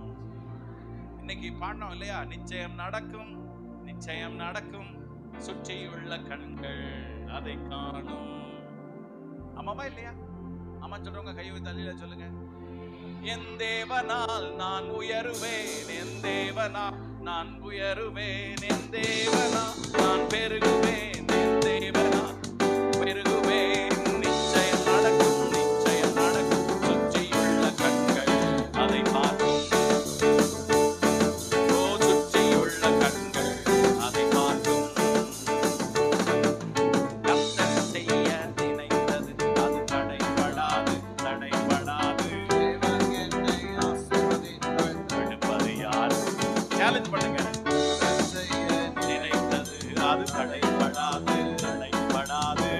இன்னைக்கு பாடணும் இல்லையா? நிச்சயம் நடக்கும், நிச்சயம் நடக்கும், சுற்றியுள்ள கண்கள் அதை காணும். ஆமாவா இல்லையா? ஆமா சொல்றவங்க கையை வைத்து அல்லேலூயா சொல்லுங்க. என் தேவனால் நான் உயருவேன், என் தேவனால் நான் உயருவேன், என் தேவனால் நான் பெருகுவேன், என் தேவனால் பெருகுவேன். நிச்சயம் நடக்கும், நிச்சயம் நடக்கும், சுற்றியுள்ள கண்கள் அதை பார்க்கும். ஓ, சுற்றியுள்ள கண்கள் அதை பார்க்கும். கர்த்தர் செய்ய நினைத்தது அது தடைபடாது, தடைபடாது. சேலஞ்ச் பண்ணுங்க. நினைத்தது அது தடைபடாது, தடைபடாது.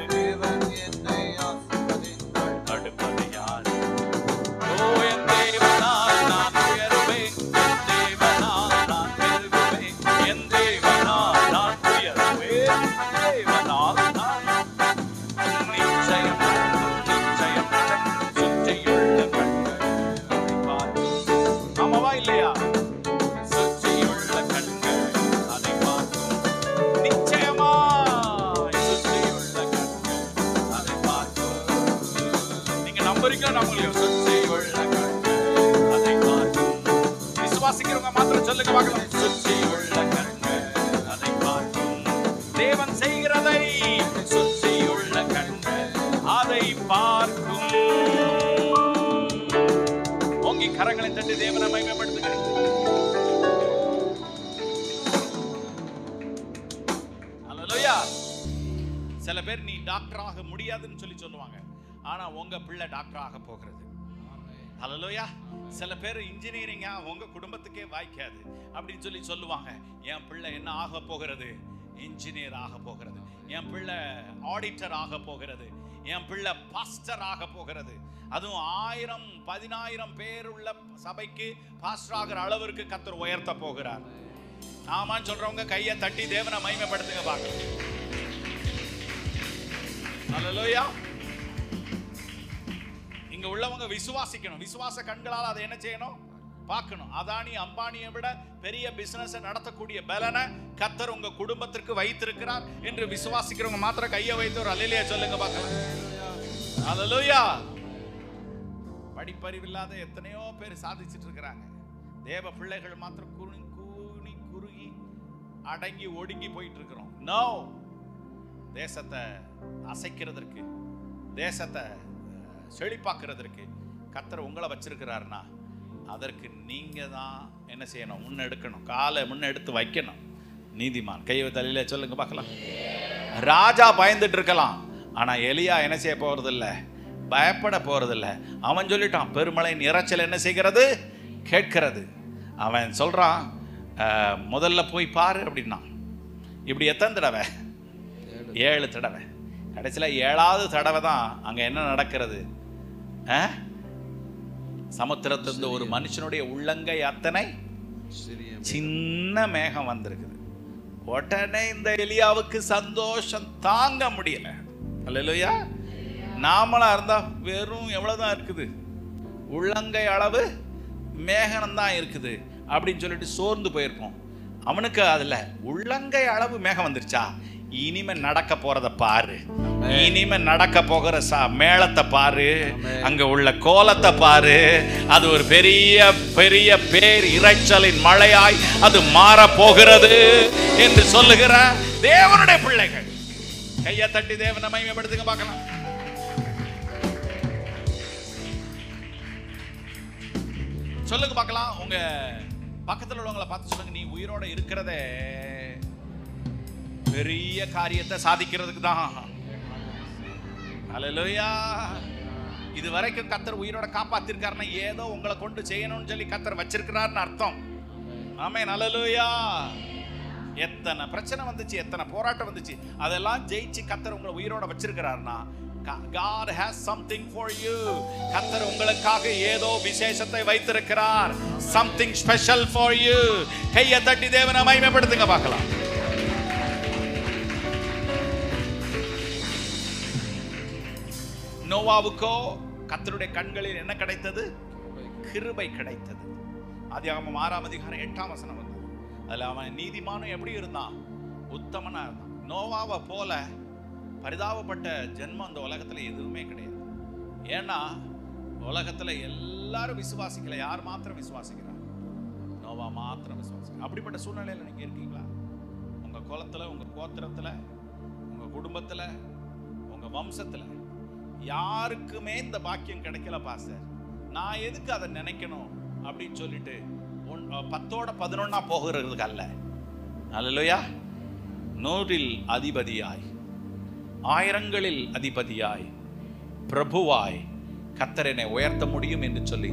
தடுப்பது யார்? ஓ, என் தேவனால் நான் உயருவேன், என் தேவனால் நான் பெருகுவேன், என் தேவனால் நான் உயருவேன், தேவனால் நான் நிச்சயம் நடக்கும், நிச்சயம் நடக்கும், சுற்றியுள்ள கண்கள் அதை பார்க்கும். ஆமாவா இல்லையா? சுற்றியுள்ள கண்கள் அதை பார்க்கும். நிச்சயமாய் சுற்றியுள்ள கண்கள் அதை பார்க்கும். நீங்க நம்புறீங்களா? நம்மளையும் சுற்றியுள்ள கண்கள் அதை பார்க்கும். விசுவாசிக்கிறவங்க மாத்திரம் சொல்லுங்க பார்க்கலாம். சுற்றியுள்ள கண்கள் அதை பார்க்கும். தேவன் செய்கிறதை சுற்றியுள்ள கண்கள் அதை பார்க்கும். ஓங்கி கரங்களை தட்டி தேவனை மகிமைப்படுத்துங்க. ஹல்லேலூயா. சில பேர் நீ டாக்டர் ஆக முடியாதுன்னு சொல்லி சொல்லுவாங்க, ஆனா உங்க பிள்ளை டாக்டர் ஆக போகிறது. ஹல்லேலூயா. சில பேர் இன்ஜினியரிங்கா உங்க குடும்பத்துக்கே வாய்க்காது அப்படின்னு சொல்லி சொல்லுவாங்க. என் பிள்ளை என்ன ஆக போகிறது? இன்ஜினியர் ஆக போகிறது. என் பிள்ளை ஆடிட்டர் ஆக போகிறது. என் பிள்ளை பாஸ்டர் ஆக போகிறது. அதுவும் 1000 10,000 பேர் உள்ள சபைக்கு பாஸ்டர் ஆகிற அளவிற்கு கர்த்தர் உயர்த்த போகிறார். ஆமான்னு சொல்றவங்க கையை தட்டி தேவனை மகிமைப்படுத்துங்க பார்க்கலாம். ஹல்லேலூயா. இங்க உள்ளவங்க விசுவாசிக்கணும். விசுவாச கண்களால் அதை என்ன செய்யணும்? பார்க்கணும். அதானி அம்பானியை விட பெரிய பிசினஸ் நடத்தக்கூடிய பலனை கர்த்தர் உங்க குடும்பத்திற்கு வைத்திருக்கிறார் என்று விசுவாசிக்கிறவங்க மாத்திரம் கையை வைத்து ஒரு அல்லேலூயா சொல்லுங்க பார்க்கலாம். ஹல்லேலூயா. படிப்பறிவு இல்லாத எத்தனையோ பேர் சாதிச்சிட்டு இருக்கிறாங்க. தேவ பிள்ளைகள் மாத்திரம் கூனி குறுகி அடங்கி ஒடுங்கி போயிட்டு இருக்கிறோம். நோ, தேசத்தை அசைக்கிறதற்கு, தேசத்தை செழிப்பாக்குறதற்கு கர்த்தர் உங்களை வச்சிருக்கிறாருன்னா அதற்கு நீங்க தான் என்ன செய்யணும்? முன்னெடுக்கணும். காலை முன்னெடுத்து வைக்கணும். நீதிமான் கையை தலையில சொல்லுங்க பார்க்கலாம். ராஜா பயந்துட்டு இருக்கலாம், ஆனா எலியா என்ன செய்ய போறதில்லை? பயப்பட போறதில்லை. அவன் சொல்லிட்டான், பெருமழையின் இரைச்சல் என்ன செய்கிறது? கேட்கிறது. அவன் சொல்றான், முதல்ல போய் பாரு அப்படின்னா. இப்படி எத்தனை தடவை? 7 தடவை. கடைசியில் 7வது தடவை தான் அங்க என்ன நடக்கிறது? சமுத்திரத்திலிருந்து ஒரு மனுஷனுடைய உள்ளங்கை அத்தனை சின்ன மேகம் வந்திருக்குது. உடனே இந்த எலியாவுக்கு சந்தோஷம் தாங்க முடியல. அல்லேலூயா. நாமளா இருந்தா வெறும் எவ்வளவுதான் இருக்குது? உள்ளங்கை அளவு மேகம் தான் இருக்குது அப்படின்னு சொல்லிட்டு சோர்ந்து போயிருப்போம். அவனுக்கு அதுல உள்ளங்கை அளவு மேகம் வந்துருச்சா? இனிமே நடக்க போறத பாரு, இனிமே நடக்க போகிற மேளத்தை பாரு, அங்க உள்ள கோலத்தை பாரு. அது ஒரு பெரிய பெரிய பேர் இரைச்சலின் மழையாய் அது மாற போகிறது என்று சொல்லுகிற தேவனுடைய பிள்ளைகள் கையை தட்டி தேவனை மகிமைப்படுத்துங்க பார்க்கலாம். சொல்லுங்க பார்க்கலாம். உங்க பக்கத்துல உள்ளவங்களை பார்த்து சொல்லுங்க, நீ உயிரோட இருக்கிறதே பெரிய காரியத்தை சாதிக்கிறதுக்கு தான். ஹல்லேலூயா. இது வரைக்கும் கர்த்தர் உயிரோட காப்பாத்திருக்காருன்னா ஏதோ உங்களை கொண்டு செய்யணும்னு சொல்லி கர்த்தர் வச்சிருக்கிறாருன்னு அர்த்தம். ஆமென், ஹல்லேலூயா. எத்தனை பிரச்சனை வந்துச்சு, எத்தனை போராட்டம் வந்துச்சு, அதெல்லாம் ஜெயிச்சு கர்த்தர் உங்களை உயிரோட வச்சிருக்கிறாருன்னா God has something for you. கர்த்தர் உங்களுக்காக ஏதோ விசேஷத்தை வைத்திருக்கிறார். Something special for you. கையை தட்டி தேவனை மகிமைப்படுத்துங்க பார்க்கலாம். நோவாவுக்கோ கர்த்தருடைய கண்களில் என்ன கிடைத்தது? கிருபை கிடைத்தது. ஆதியாகமம் 6ஆம் அதிகாரம் 8ஆம் வசனம் வந்து அதுல அவன் நீதிமானும் எப்படி இருந்தான்? உத்தமனா இருந்தான். நோவாவை போல பரிதாபப்பட்ட ஜென்மம் அந்த உலகத்துல எதுவுமே கிடையாது. ஏன்னா உலகத்துல எல்லாரும் விசுவாசிக்கல, யார் மாத்திரம் விசுவாசிக்கிறார்? நோவா மாத்திரம் விசுவாசிக்கிறார். அப்படிப்பட்ட சூழ்நிலையில நீங்க இருக்கீங்களா? உங்க குலத்துல, உங்க கோத்திரத்துல, உங்க குடும்பத்துல, உங்க வம்சத்துல யாருக்குமே இந்த பாக்கியம் கிடைக்கல பாஸ்டர், நான் எதுக்கு அதை நினைக்கணும் அப்படின்னு சொல்லிட்டு 10ஓட 11 போகிறதுக்கு அல்ல. அல்லேலூயா. 100இல் அதிபதியாய், 1000ங்களில் அதிபதியாய், பிரபுவாய் கர்த்தர் என்னை உயர்த்த முடியும் என்று சொல்லி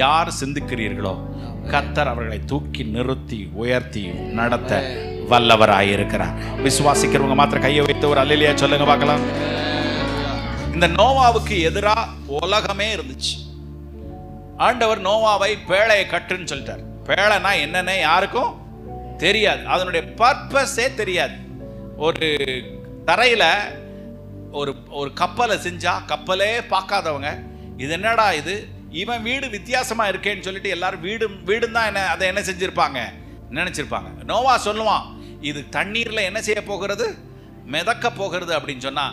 யார் சிந்திக்கிறீர்களோ கர்த்தர் அவர்களை தூக்கி நிறுத்தி உயர்த்தி நடத்த வல்லவராயிருக்கிறார். விசுவாசிக்கிறவங்க மாத்திரம் கையை வைத்து ஒரு அல்லேலூயா சொல்லுங்க பார்க்கலாம். இந்த நோவாவுக்கு எதிரா உலகமே இருந்துச்சு. ஆண்டவர் நோவாவை பேழையை கட்டுன்னு சொல்லிட்டார். பேழைனா என்னன்னு யாருக்கும் தெரியாது, அதனுடைய பர்பஸே தெரியாது. ஒரு தரையில ஒரு கப்பலை செஞ்சா கப்பலே பார்க்காதவங்க இது என்னடா இது, இவன் வீடு வித்தியாசமா இருக்கேன்னு சொல்லிட்டு எல்லாரும் வீடும் தான் என்ன அதை என்ன செஞ்சிருப்பாங்க, நினைச்சிருப்பாங்க. நோவா சொல்லுவான், இது தண்ணீர்ல என்ன செய்ய போகிறது, மிதக்க போகிறது அப்படின்னு சொன்னா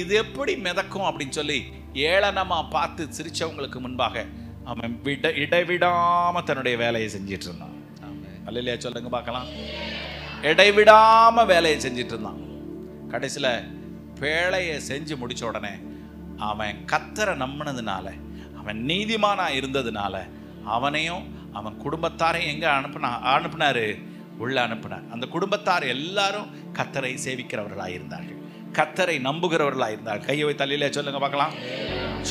இது எப்படி மிதக்கும் அப்படின்னு சொல்லி ஏளனமா பார்த்து சிரிச்சவங்களுக்கு முன்பாக அவன் இடைவிடாம தன்னுடைய வேலையை செஞ்சிட்டு இருந்தான். அல்லேலூயா சொல்லுங்க பார்க்கலாம். இடைவிடாம வேலையை செஞ்சிட்டு இருந்தான். கடைசியில பேழையை செஞ்சு முடிச்ச உடனே அவன் கர்த்தரை நம்பினதுனால, அவன் நீதிமானா இருந்ததுனால அவனையும் அவன் குடும்பத்தாரையும் எங்க அனுப்புனாரு, உள்ள அனுப்புனார். அந்த குடும்பத்தார் எல்லாரும் கர்த்தரை சேவிக்கிறவர்களாக இருந்தார்கள், கர்த்தரை நம்புகிறவர்களாக இருந்தார்கள். கையை வைத்து அல்லேலூயா சொல்லுங்க பார்க்கலாம்.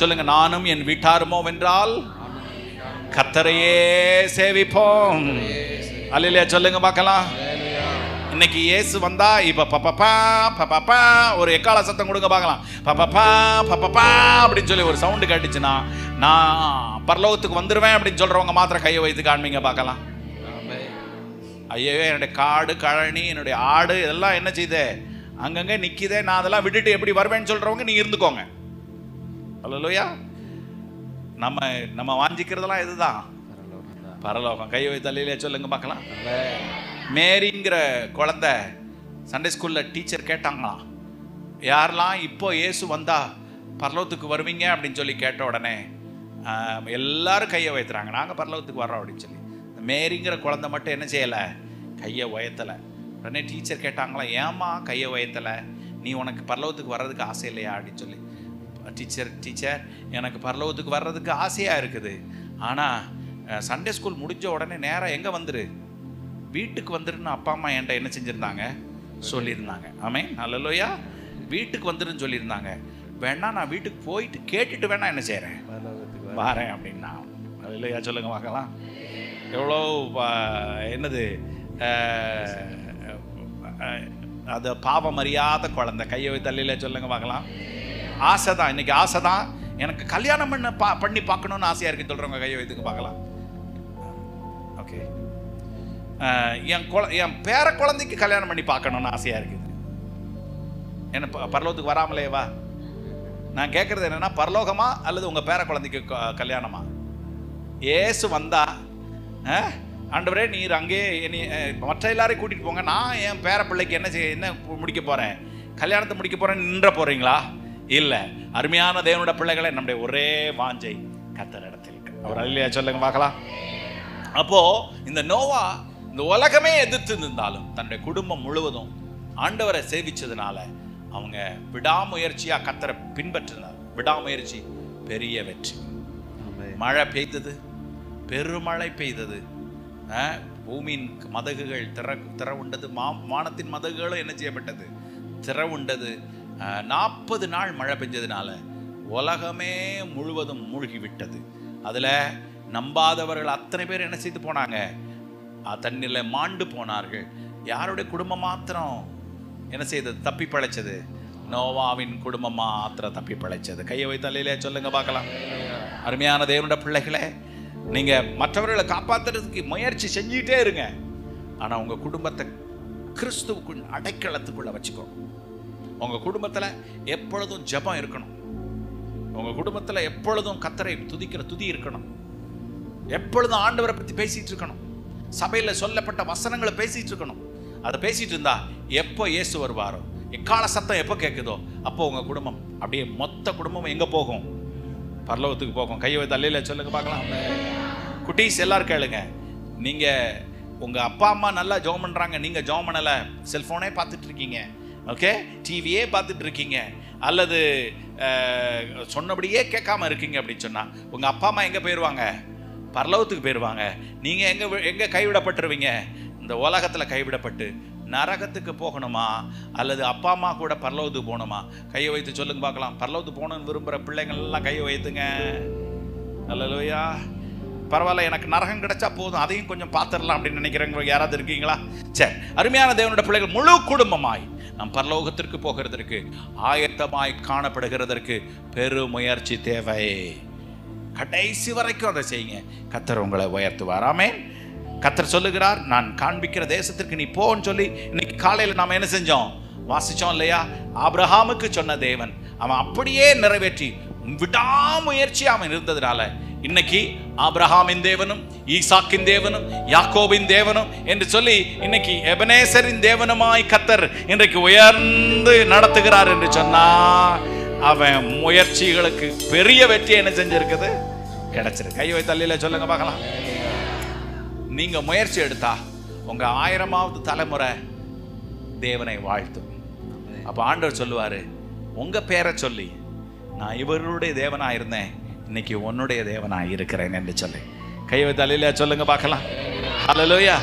சொல்லுங்க, நானும் என் வீட்டாருமோ வென்றால் கர்த்தரையே சேவிப்போம். அல்லேலூயா சொல்லுங்க பார்க்கலாம். இன்னைக்கு இயேசு வந்தா இப்ப பப்பப்பா பப்பப்பா ஒரு எக்கால சத்தம் கொடுங்க பார்க்கலாம். பப்பப்பா பப்பப்பா அப்படின்னு சொல்லி ஒரு சவுண்டு கேட்டுச்சுன்னா நான் பரலோகத்துக்கு வந்துருவேன் அப்படின்னு சொல்றவங்க மாத்திரம் கையை வைத்து காண்பீங்க பார்க்கலாம். ஐயோ, என்னுடைய காடு கழனி என்னுடைய ஆடு இதெல்லாம் என்ன செய்தே அங்கங்க நிக்குதே, நான் அதெல்லாம் விட்டுட்டு எப்படி வருவேன்னு சொல்றவங்க நீங்க இருந்துக்கோங்க. அல்லேலூயா. நம்ம வாஞ்சிக்கிறதெல்லாம் இதுதான், பரலோகம். கையை வைத்து அல்லேலூயா சொல்லுங்க பார்க்கலாம். மேரிங்கிற குழந்தை சண்டே ஸ்கூல்ல டீச்சர் கேட்டாங்களாம், யாரெல்லாம் இப்போ இயேசு வந்தா பரலோகத்துக்கு வருவீங்க அப்படின்னு சொல்லி கேட்ட உடனே எல்லாரும் கையை உயர்த்துறாங்க, நாங்கள் பரலோகத்துக்கு வர்றோம் அப்படின்னு சொல்லி. மேரிங்கிற குழந்தை மட்டும் என்ன செய்யலை, கையை உயர்த்தலை. உடனே டீச்சர் கேட்டாங்களா, ஏம்மா கையை உயர்த்தலை, நீ உனக்கு பரலோகத்துக்கு வர்றதுக்கு ஆசை இல்லையா அப்படின்னு சொல்லி. டீச்சர் எனக்கு பரலோகத்துக்கு வர்றதுக்கு ஆசையாக இருக்குது, ஆனால் சண்டே ஸ்கூல் முடிஞ்ச உடனே நேராக எங்கே வந்துரு, வீட்டுக்கு வந்துருன்னு அப்பா அம்மா என்கிட்ட என்ன செஞ்சுருந்தாங்க, சொல்லியிருந்தாங்க. ஆமென், அல்லேலூயா. வீட்டுக்கு வந்துருன்னு சொல்லியிருந்தாங்க. வேணா நான் வீட்டுக்கு போயிட்டு கேட்டுட்டு வேணா என்ன செய்கிறேன், வாரேன் அப்படின்னா. அல்லேலூயா சொல்லுங்க பார்க்கலாம். எவ்வளோ என்னது அது பாவம் அறியாத குழந்தை. கையை வைத்து அல்லேலூயா சொல்லுங்க பார்க்கலாம். ஆசை தான், இன்னைக்கு ஆசை தான், எனக்கு கல்யாணம் பண்ணி பார்க்கணுன்னு ஆசையாக இருக்குன்னு சொல்கிறவங்க கையை வைத்துக்கு பார்க்கலாம். ஓகே, என் பேர குழந்தைக்கு கல்யாணம் பண்ணி பார்க்கணுன்னு ஆசையாக இருக்குது. என்ன பரலோகத்துக்கு வராமலே வா. நான் கேட்குறது என்னென்னா, பரலோகமா அல்லது உங்கள் பேர குழந்தைக்கு கல்யாணமா? ஏசு வந்தா ஆண்டவரே நீர் அங்கே மற்ற எல்லாரையும் கூட்டிகிட்டு போங்க, நான் என் பேர பிள்ளைக்கு என்ன முடிக்க போகிறேன், கல்யாணத்தை முடிக்க போகிறேன்னு நின்ற போகிறீங்களா? இல்லை. அருமையான தேவனுடைய பிள்ளைகளை, நம்முடைய ஒரே வாஞ்சை கர்த்தர் இடத்தில் இருக்கு. அவர் அல்லேலூயா சொல்லுங்க பார்க்கலாம். அப்போ இந்த நோவா இந்த உலகமே எதிர்த்து இருந்தாலும் தன்னுடைய குடும்பம் முழுவதும் ஆண்டவரை சேவிச்சதுனால அவங்க விடாமுயற்சியா கர்த்தரை பின்பற்றினார். விடாமுயற்சி பெரிய வெற்றி. மழை பெய்தது, பெருமழை பெய்தது, பூமியின் மதகுகள் திறவுண்டது, வானத்தின் மதகுகளும் என்ன செய்யப்பட்டது, திறவுண்டது. 40 நாள் மழை பெஞ்சதுனால உலகமே முழுவதும் மூழ்கிவிட்டது. அதுல நம்பாதவர்கள் அத்தனை பேர் என்ன செய்து போனாங்க? தண்ணில மாண்டு போனார்கள். யாருடைய குடும்பம் மாத்திரம் என்ன செய்தது? தப்பி பிழைச்சது. நோவாவின் குடும்பம் மாத்திரம் தப்பி பிழைச்சது. கையை வைத்தாலே சொல்லுங்க பார்க்கலாம். அருமையான தேவனுடைய பிள்ளைகளே, நீங்க மற்றவர்களை காப்பாத்துறதுக்கு முயற்சி செஞ்சுட்டே இருங்க. ஆனா உங்க குடும்பத்தை கிறிஸ்துவுக்குள் அடைக்கலத்துக்குள்ள வச்சுக்கோ. உங்க குடும்பத்துல எப்பொழுதும் ஜெபம் இருக்கணும். உங்க குடும்பத்துல எப்பொழுதும் கர்த்தரை துதிக்கிற துதி இருக்கணும். எப்பொழுதும் ஆண்டவரை பத்தி பேசிட்டு இருக்கணும். சபையில சொல்லப்பட்ட வசனங்களை பேசிட்டு இருக்கணும். அதை பேசிட்டு இருந்தா எப்போ இயேசு வருவாரோ, எக்கால சத்தம் எப்போ கேட்குதோ, அப்போ உங்க குடும்பம் அப்படியே மொத்த குடும்பம் எங்க போகும்? பரலோகத்துக்கு போகும். கையை வைத்து அல்லேலூயா சொல்லுங்க பார்க்கலாம். குட்டீஸ் எல்லாரும் கேளுங்க. நீங்க உங்க அப்பா அம்மா நல்லா ஜெபம் பண்றாங்க, நீங்க ஜெபம் பண்ணல, செல்போனே பார்த்துட்டு இருக்கீங்க, ஓகே, டிவியே பார்த்துட்டு இருக்கீங்க, அல்லது சொன்னபடியே கேட்காம இருக்கீங்க அப்படின்னு சொன்னா உங்க அப்பா அம்மா எங்க போயிடுவாங்க? பரலோகத்துக்கு போயிடுவாங்க. நீங்க எங்க கைவிடப்பட்டுருவீங்க? இந்த உலகத்துல கைவிடப்பட்டு நரகத்துக்கு போகணுமா, அல்லது அப்பா அம்மா கூட பரலோகத்துக்கு போகணுமா? கையை வைத்து சொல்லுங்க பார்க்கலாம். பரலோகத்துக்கு போகணும்னு விரும்புகிற பிள்ளைங்கள் எல்லாம் கையை வைத்துங்க. அல்லேலூயா. பரவாயில்ல, எனக்கு நரகம் கிடைச்சா போதும், அதையும் கொஞ்சம் பார்த்துடலாம் அப்படின்னு நினைக்கிறவங்க யாராவது இருக்கீங்களா? சரி, அருமையான தேவனுடைய பிள்ளைகள், முழு குடும்பமாய் நம் பரலோகத்திற்கு போகிறதற்கு ஆயத்தமாய் காணப்படுகிறதற்கு பெருமுயற்சி தேவை. கடைசி வரைக்கும் அதை செய்யுங்க. கர்த்தர் உங்களை உயர்த்துவார். ஆமென். கர்த்தர் சொல்லுகிறார், நான் காண்பிக்கிற தேசத்திற்கு நீ போன்னு சொல்லி இன்னைக்கு காலையில் நாம என்ன செஞ்சோம்? வாசிச்சோம் இல்லையா? ஆபிரகாமுக்கு சொன்ன தேவன் அவன் அப்படியே நிறைவேற்றி விடாமுயற்சி அவன் இருந்ததுனால இன்னைக்கு ஆபிரகாமின் தேவனும் ஈசாக்கின் தேவனும் யாக்கோபின் தேவனும் என்று சொல்லி இன்னைக்கு எபனேசரின் தேவனுமாய் கர்த்தர் இன்றைக்கு உயர்ந்து நடத்துகிறார் என்று சொன்னா அவன் முயற்சிகளுக்கு பெரிய வெற்றி என்ன செஞ்சிருக்குது? கிடைச்சிருக்கு. கை வைத்து அல்லேலூயா சொல்லுங்க பார்க்கலாம். நீங்க முயற்சி எடுத்தா உங்க 1000வது தலைமுறை தேவனை வாழ்த்தும். அப்ப ஆண்டவர் சொல்லுவாரு, உங்க பேரை சொல்லி நான் இவர்களுடைய தேவனா இருந்தேன், இன்னைக்கு உன்னுடைய தேவனா இருக்கிறேன் என்று சொல்லி கை வைத்து அல்லேலூயா சொல்லுங்க பார்க்கலாம். அல்லேலூயா.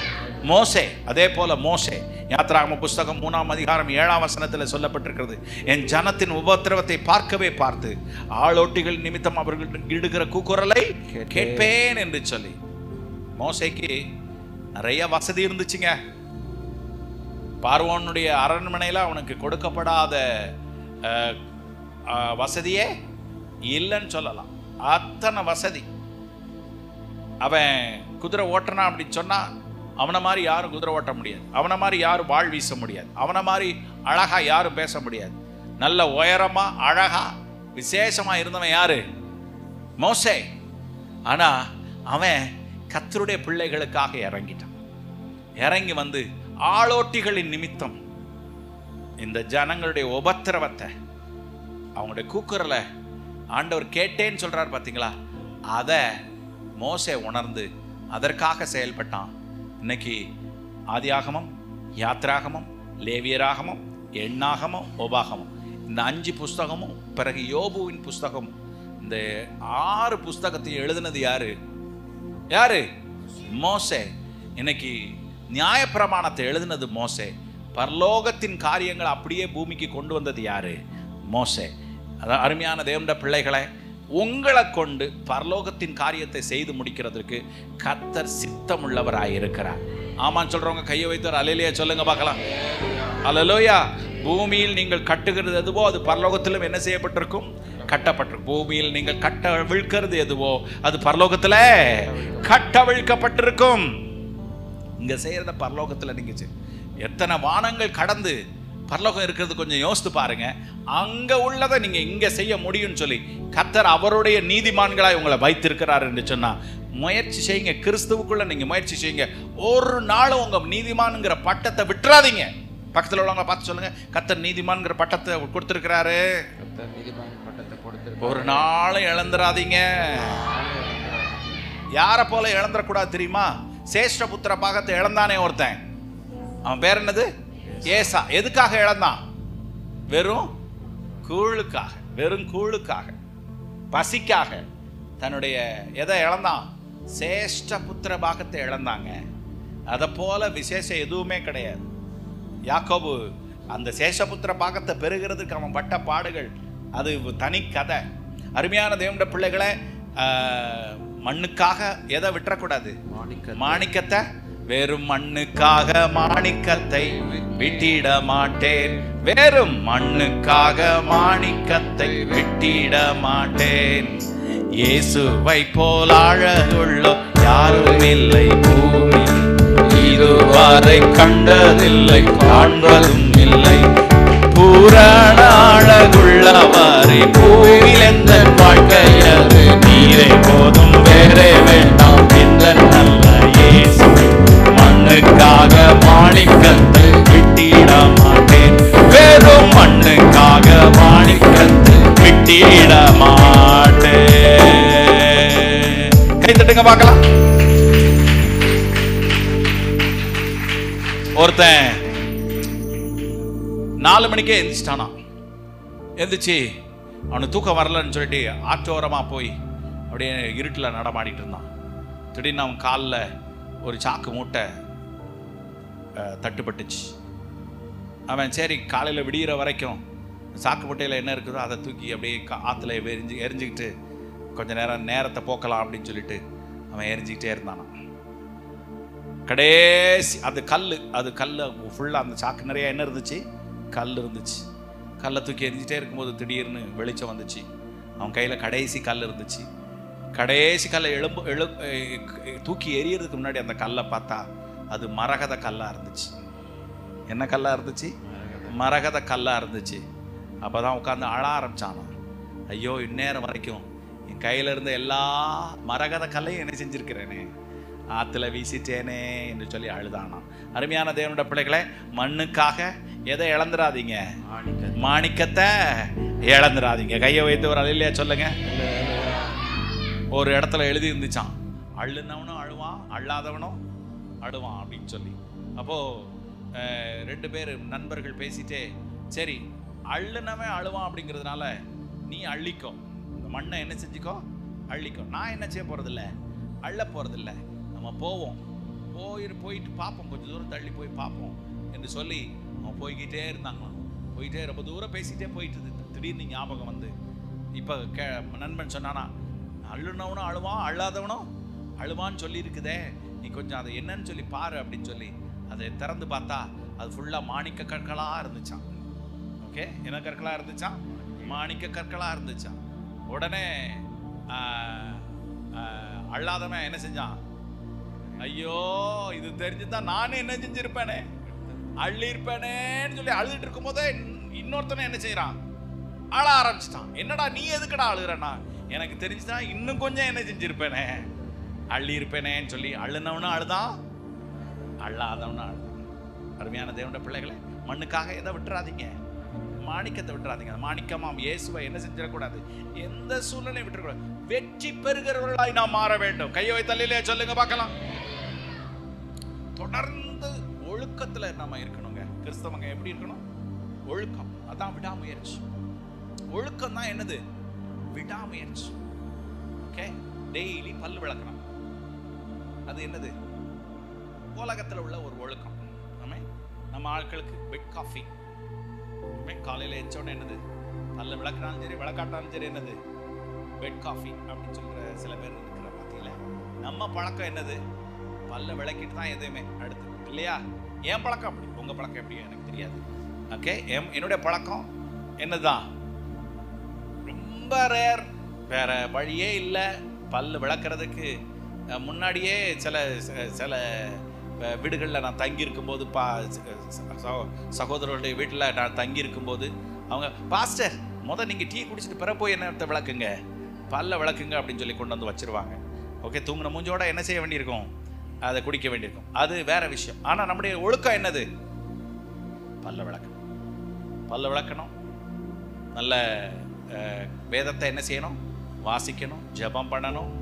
மோசே, அதே போல மோசே யாத்ராகம புஸ்தகம் 3ஆம் அதிகாரம் 7ஆம் வசனத்தில் சொல்லப்பட்டிருக்கிறது, என் ஜனத்தின் உபத்திரவத்தை பார்க்கவே பார்த்து ஆளோட்டிகள் நிமித்தம் அவர்கள் இடுகிற கூக்குரலை கேட்பேன் என்று சொல்லி. மோசேக்கு நிறைய வசதி இருந்துச்சுங்க. பார்வோனுடைய அரண்மனையில் அவனுக்கு கொடுக்கப்படாத வசதியே இல்லைன்னு சொல்லலாம். அத்தனை வசதி. அவன் குதிரை ஓட்டனா அப்படின்னு சொன்னா அவனை மாதிரி யாரும் குதிரை ஓட்ட முடியாது, அவனை மாதிரி யாரும் வாழ் வீச முடியாது, அவனை மாதிரி அழகா யாரும் பேச முடியாது. நல்ல உயரமா அழகா விசேஷமா இருந்தவன் யாரு? மோசே. ஆனா அவன் கர்த்தருடைய பிள்ளைகளுக்காக இறங்கிட்டான். இறங்கி வந்து ஆளோட்டிகளின் நிமித்தம் இந்த ஜனங்களுடைய உபத்திரவத்தை, அவங்களுடைய கூக்குரலை ஆண்டவர் கேட்டேன்னு சொல்றார் பார்த்தீங்களா? அதை மோசே உணர்ந்து அதற்காக செயல்பட்டான். இன்னைக்கு ஆதியாகமம், யாத்ராகமம், லேவியராகமம், எண்ணாகமம், உபாகமம், இந்த 5 புஸ்தகமும் பிறகு யோபுவின் புஸ்தகம், இந்த 6 புஸ்தகத்தையும் எழுதினது யாரு? யாரு? மோசே. இன்னைக்கு நியாயப்பிரமாணத்தை எழுதினது மோசே. பரலோகத்தின் காரியங்கள் அப்படியே பூமிக்கு கொண்டு வந்தது யாரு? மோசே. அதான் அருமையான தேவனுடைய பிள்ளைகளை, உங்களை கொண்டு பரலோகத்தின் காரியத்தை செய்து முடிக்கிறதுக்கு கர்த்தர் சித்தமுள்ளவராய் இருக்கிறார். ஆமான்னு சொல்றவங்க கையை வைத்து அல்லேலூயா சொல்லுங்க பார்க்கலாம். அல்லேலூயா. பூமியில் நீங்கள் கட்டுகிறது எதுவோ அது பரலோகத்திலும் என்ன செய்யப்பட்டிருக்கும்? கட்டப்பட்டிருக்கும். பூமியில் நீங்கள் கட்டவிழ்க்கிறது எதுவோ அது பரலோகத்துல கட்டவிழ்க்கப்பட்டிருக்கும். இங்க செய்யறத பரலோகத்துல நீங்க எத்தனை வானங்கள் கடந்து பரலோகம் இருக்கிறது கொஞ்சம் யோசித்து பாருங்க. அங்க உள்ளதை நீங்க இங்க செய்ய முடியும்னு சொல்லி கர்த்தர் அவருடைய நீதிமான்களாய் உங்களை வைத்திருக்கிறார் என்று சொன்னா முயற்சி செய்யுங்க. கிறிஸ்துவுக்குள்ள நீங்க முயற்சி செய்யுங்க. ஒரு நாளும் உங்க நீதிமான்ங்கிற பட்டத்தை விட்டுறாதீங்க. பக்கத்துல உள்ளவங்க பார்த்து சொல்லுங்க, கர்த்தர் நீதிமான்ங்கிற பட்டத்தை கொடுத்திருக்கிறாரு. ஒரு நாளும் இழந்துடாதீங்க. யாரை போல இழந்துடக்கூடாது தெரியுமா? சேஷ்ட புத்திர பாகத்தை இழந்தானே ஒருத்தன், அவன் பேர் என்னது? ஏசா. எதுக்காக இழந்தான்? வெறும் கூழுக்காக, வெறும் கூழுக்காக, பசிக்காக தன்னுடைய எதை இழந்தான்? சேஷ்ட புத்திர பாகத்தை இழந்தாங்க. அதை போல விசேஷம் எதுவுமே கிடையாது. யாக்கோபு அந்த சேஷபுத்திர பாகத்தை பெறுகிறதுக்கு அவன் பட்ட பாடுகள் அது தனி கதை. அருமையான தேவனுடைய பிள்ளைகளை, மண்ணுக்காக எதை விட்டுறக்கூடாது? மாணிக்கத்தை. வெறும் மண்ணுக்காக மாணிக்கத்தை விட்டிட மாட்டேன், வெறும் மண்ணுக்காக மாணிக்கத்தை விட்டிட மாட்டேன். இயேசுவை போல் அழகுள்ள யாரும் இல்லை பூமியில், இதுவரை கண்டதில்லை காண்பதும் இல்லை. பூரண அழகுள்ளவரை பூவில் எந்த வாழ்க்கையது, நீரை போதும் வேறே வேண்டாம் எந்த நல்ல இயேசு. மண்ணுக்காக மாணிக்கத்தை விட்டிட மாட்டேன், வெறும் மண்ணுக்காக மாணிக்கத்தை விட்டிட மாட்டேன். கை தட்டுங்க பார்க்கலாம். ஒருத்தன் 4 மணிக்கே எந்திரிச்சிட்டானா. எந்திரிச்சு அவனுக்கு தூக்கம் வரலன்னு சொல்லிட்டு ஆற்றோரமா போய் அப்படியே இருட்டில் நடமாடிட்டு இருந்தான். திடீர்னு அவன் காலில் ஒரு சாக்கு மூட்டை தட்டுப்பட்டுச்சு. அவன் சரி காலையில் விடிகிற வரைக்கும் சாக்கு மூட்டையில் என்ன இருக்குதோ அதை தூக்கி அப்படியே ஆற்றுல எரிஞ்சுக்கிட்டு கொஞ்ச நேரத்தை போக்கலாம் அப்படின்னு சொல்லிட்டு அவன் எரிஞ்சிக்கிட்டே இருந்தானான். கடைசி அது கல் ஃபுல்லாக அந்த சாக்கு நிறைய என்ன இருந்துச்சு? கல் இருந்துச்சு. கல்லை தூக்கி எரிஞ்சிட்டே இருக்கும்போது திடீர்னு வெளிச்சம் வந்துச்சு. அவன் கையில் கடைசி கல் இருந்துச்சு. கடைசி கல்லை தூக்கி எரியறதுக்கு முன்னாடி அந்த கல்லை பார்த்தா அது மரகத கல்லாக இருந்துச்சு. என்ன கல்லாக இருந்துச்சு? மரகத கல்லாக இருந்துச்சு. அப்போ தான் உட்காந்து அழ ஆரம்பிச்சானா. ஐயோ, இந்நேரம் வரைக்கும் என் கையில் இருந்த எல்லா மரகத கல்லையும் என்ன செஞ்சிருக்கிறேனே, ஆற்றுல வீசிட்டேனே என்று சொல்லி அழுதானா. அருமையான தேவனுடைய பிள்ளைகளை, மண்ணுக்காக எதை இழந்துடாதீங்க? மாணிக்கத்தை இழந்துடாதீங்க. கையை வைத்து ஒரு அல்லேலூயா சொல்லுங்க. ஒரு இடத்துல எழுதி இருந்துச்சான், அள்ளுனவனும் அழுவான், அள்ளாதவனும் அழுவான் அப்படின்னு சொல்லி. அப்போது 2 பேர் நண்பர்கள் பேசிட்டே, சரி அள்ளுனவன் அழுவான் அப்படிங்கிறதுனால நீ அள்ளிக்கோ, இந்த மண்ணை என்ன செஞ்சுக்கோ, அள்ளிக்கோ. நான் என்ன செய்ய போகிறதில்ல, அள்ள போகிறதில்ல, நம்ம போவோம், போயிட்டு பார்ப்போம், கொஞ்சம் தூரம் தள்ளி போய் பார்ப்போம் என்று சொல்லி அவன் போய்கிட்டே இருந்தாங்களாம். போயிட்டே ரொம்ப தூரம் பேசிகிட்டே போயிட்டு திடீர்னு ஞாபகம் வந்து, இப்போ நண்பன் சொன்னானா, அள்ளுனவனும் அழுவான், அள்ளாதவனும் அழுவான்னு சொல்லி இருக்குதே, நீ கொஞ்சம் அதை என்னன்னு சொல்லி பாரு அப்படின்னு சொல்லி அதை திறந்து பார்த்தா அது ஃபுல்லாக மாணிக்க கற்களாக இருந்துச்சான். ஓகே, என்ன கற்களாக இருந்துச்சான்? மாணிக்க கற்களாக இருந்துச்சான். உடனே அள்ளாதவன் என்ன செஞ்சான்? ஐயோ, இது தெரிஞ்சுதான் நானே என்ன செஞ்சிருப்பேனே, அள்ளிருப்பேனேன்னு சொல்லி அழுதுட்டு இருக்கும் போதே இன்னொருத்தனை என்ன செய்யறான்? அழ ஆரம்பிச்சிட்டான். என்னடா நீ எதுக்கடா அழுகிறனா? எனக்கு தெரிஞ்சுதான் இன்னும் கொஞ்சம் என்ன செஞ்சிருப்பேனே, அள்ளி இருப்பேனேன்னு சொல்லி அள்ளுனவனும் அழுதான், அள்ளாதவனும் அழுதான். அருமையான தேவனுடைய பிள்ளைகளை, மண்ணுக்காக எதை விட்டுறாதீங்க? மாணிக்கத்தை விட்டுறாதீங்க. மாணிக்கமாம் இயேசுவை என்ன செஞ்சிடக்கூடாது? எந்த சூழ்நிலையும் விட்டுறக்கூடாது. வெற்றி பெறுகிறவர்களாய் நாம் மாற வேண்டும். கையை வைத்து அல்லேலூயா சொல்லுங்க பார்க்கலாம். தொடர்ந்து ஒழுக்கத்துல நம்ம இருக்கணுங்க. கிறிஸ்தவங்க எப்படி இருக்கணும்? ஒழுக்கம். அதான் விடாமுயற்சி. ஒழுக்கம் தான் என்னது? விடாமுயற்சி. ஓகே, டெய்லி பல்லு விளக்கணும். அது என்னது? உலகத்தில் உள்ள ஒரு ஒழுக்கம். நம்ம ஆட்களுக்கு பெட் காஃபி காலையில் எச்சோன்னு என்னது? பல்ல விளக்கினாலும் சரி விளக்காட்டாலும் சரி என்னது? பெட் காஃபி அப்படின்னு சொல்ற சில பேர் இருக்கிற பார்த்தீங்களா? நம்ம பழக்கம் என்னது? பல்ல விளக்கிட்டு தான் எதுவுமே அடுத்து, இல்லையா? என் பழக்கம் அப்படி, உங்க பழக்கம் எப்படி எனக்கு தெரியாது. ஓகே, என்னுடைய பழக்கம் என்னதான்? ரொம்ப ரேர், வேற வழியே இல்லை. பல்லு விளக்குறதுக்கு முன்னாடியே சில வீடுகளில் நான் தங்கியிருக்கும் போது சகோதரர்களுடைய வீட்டில் நான் தங்கியிருக்கும்போது அவங்க, பாஸ்டர் நீங்கள் டீ குடிச்சிட்டு பிற போய் என்னத்தை விளக்குங்க, பல்ல விளக்குங்க அப்படின்னு சொல்லி கொண்டு வந்து வச்சிருவாங்க. ஓகே, தூங்கின மூஞ்சோட என்ன செய்ய வேண்டியிருக்கும்? அதை குடிக்க வேண்டியிருக்கும். அது வேற விஷயம். ஆனால் நம்முடைய ஒழுக்கம் என்னது? பல்ல விளக்கணும். பல்ல விளக்கணும். நல்ல வேதத்தை என்ன செய்யணும்? வாசிக்கணும், ஜெபம் பண்ணணும்,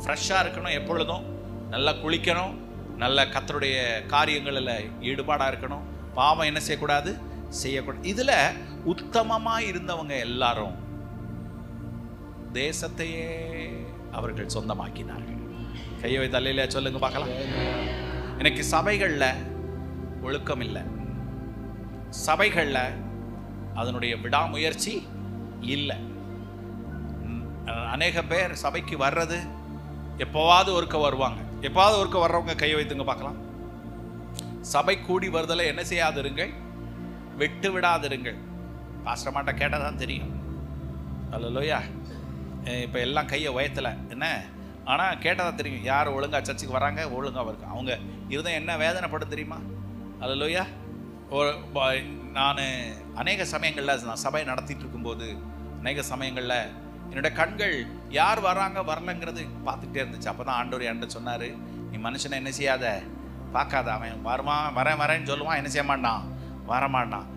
ஃப்ரெஷ்ஷாக இருக்கணும், எப்பொழுதும் நல்லா குளிக்கணும், நல்ல கர்த்தருடைய காரியங்களில் ஈடுபாடாக இருக்கணும், பாவம் என்ன செய்யக்கூடாது? செய்யக்கூடாது. இதில் உத்தமமாக இருந்தவங்க எல்லாரும் தேசத்தையே அவர்கள் சொந்தமாக்கினார்கள். கையை வைத்து அல்லேலூயா சொல்லுங்க பார்க்கலாம். எனக்கு சபைகளில் ஒழுக்கம் இல்லை, சபைகளில் அதனுடைய விடாமுயற்சி இல்லை. அநேக பேர் சபைக்கு வர்றது எப்போவாவது ஒருக்க வருவாங்க. எப்போவாவது ஒருக்க வர்றவங்க கையை வைத்துங்க பார்க்கலாம். சபை கூடி வருதலை என்ன செய்யாதிருங்கள், விட்டு விடாதிருங்கள். பாஸ்டர் மாட்ட கேட்டால் தான் தெரியும். அல்லேலூயா. இப்போ எல்லாம் கையை உயர்த்தலை என்ன, ஆனால் கேட்டால் தான் தெரியும் யார் ஒழுங்காக சர்ச்சுக்கு வராங்க, ஒழுங்காக வருங்க. அவங்க இருந்தேன் என்ன வேதனைப்படும் தெரியுமா? அல்லேலூயா. நான் அநேக சமயங்களில் நான் சபை நடத்திட்டு இருக்கும்போது அநேக சமயங்களில் என்னோட கண்கள் யார் வராங்க வரலங்கிறது பார்த்துக்கிட்டே இருந்துச்சு. அப்போ தான் ஆண்டவர் என்கிட்ட சொன்னார், நீ மனுஷனை என்ன செய்யாத, பார்க்காத. அவன் வருவான், வரேன்னு சொல்லுவான், என்ன செய்ய மாட்டான், வரமாட்டான்.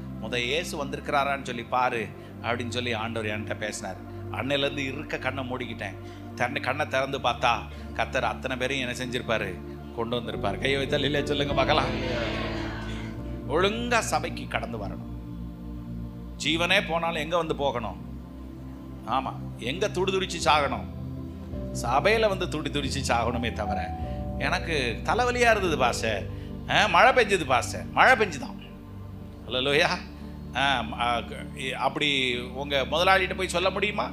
இயேசு வந்திருக்கிறாரான்னு சொல்லி பாரு அப்படின்னு சொல்லி ஆண்டவர் என்கிட்ட பேசினார். அன்னையிலேருந்து இருக்க கண்ணை மூடிக்கிட்டேன். கண்ணை திறந்து பார்த்தா கர்த்தர் அத்தனை பேரையும் என்ன செஞ்சிருப்பாரு, கொண்டு வந்திருப்பார். கையை வைத்தால் இல்லை சொல்லுங்க பார்க்கலாம். ஒழுங்கா சபைக்கு கடந்து வரணும். ஜீவனே போனாலும் எங்க வந்து போகணும்? ஆமா, எங்க துடிதுடிச்சு சாகணும்? சபையில வந்து துடிதுடிச்சு சாகணுமே தவிர. எனக்கு தலைவலியா இருந்தது பாச, மழை பெஞ்சது பாச, மழை பெஞ்சுதான். அல்லேலூயா. அப்படி உங்க முதலாளிகிட்ட போய் சொல்ல முடியுமா?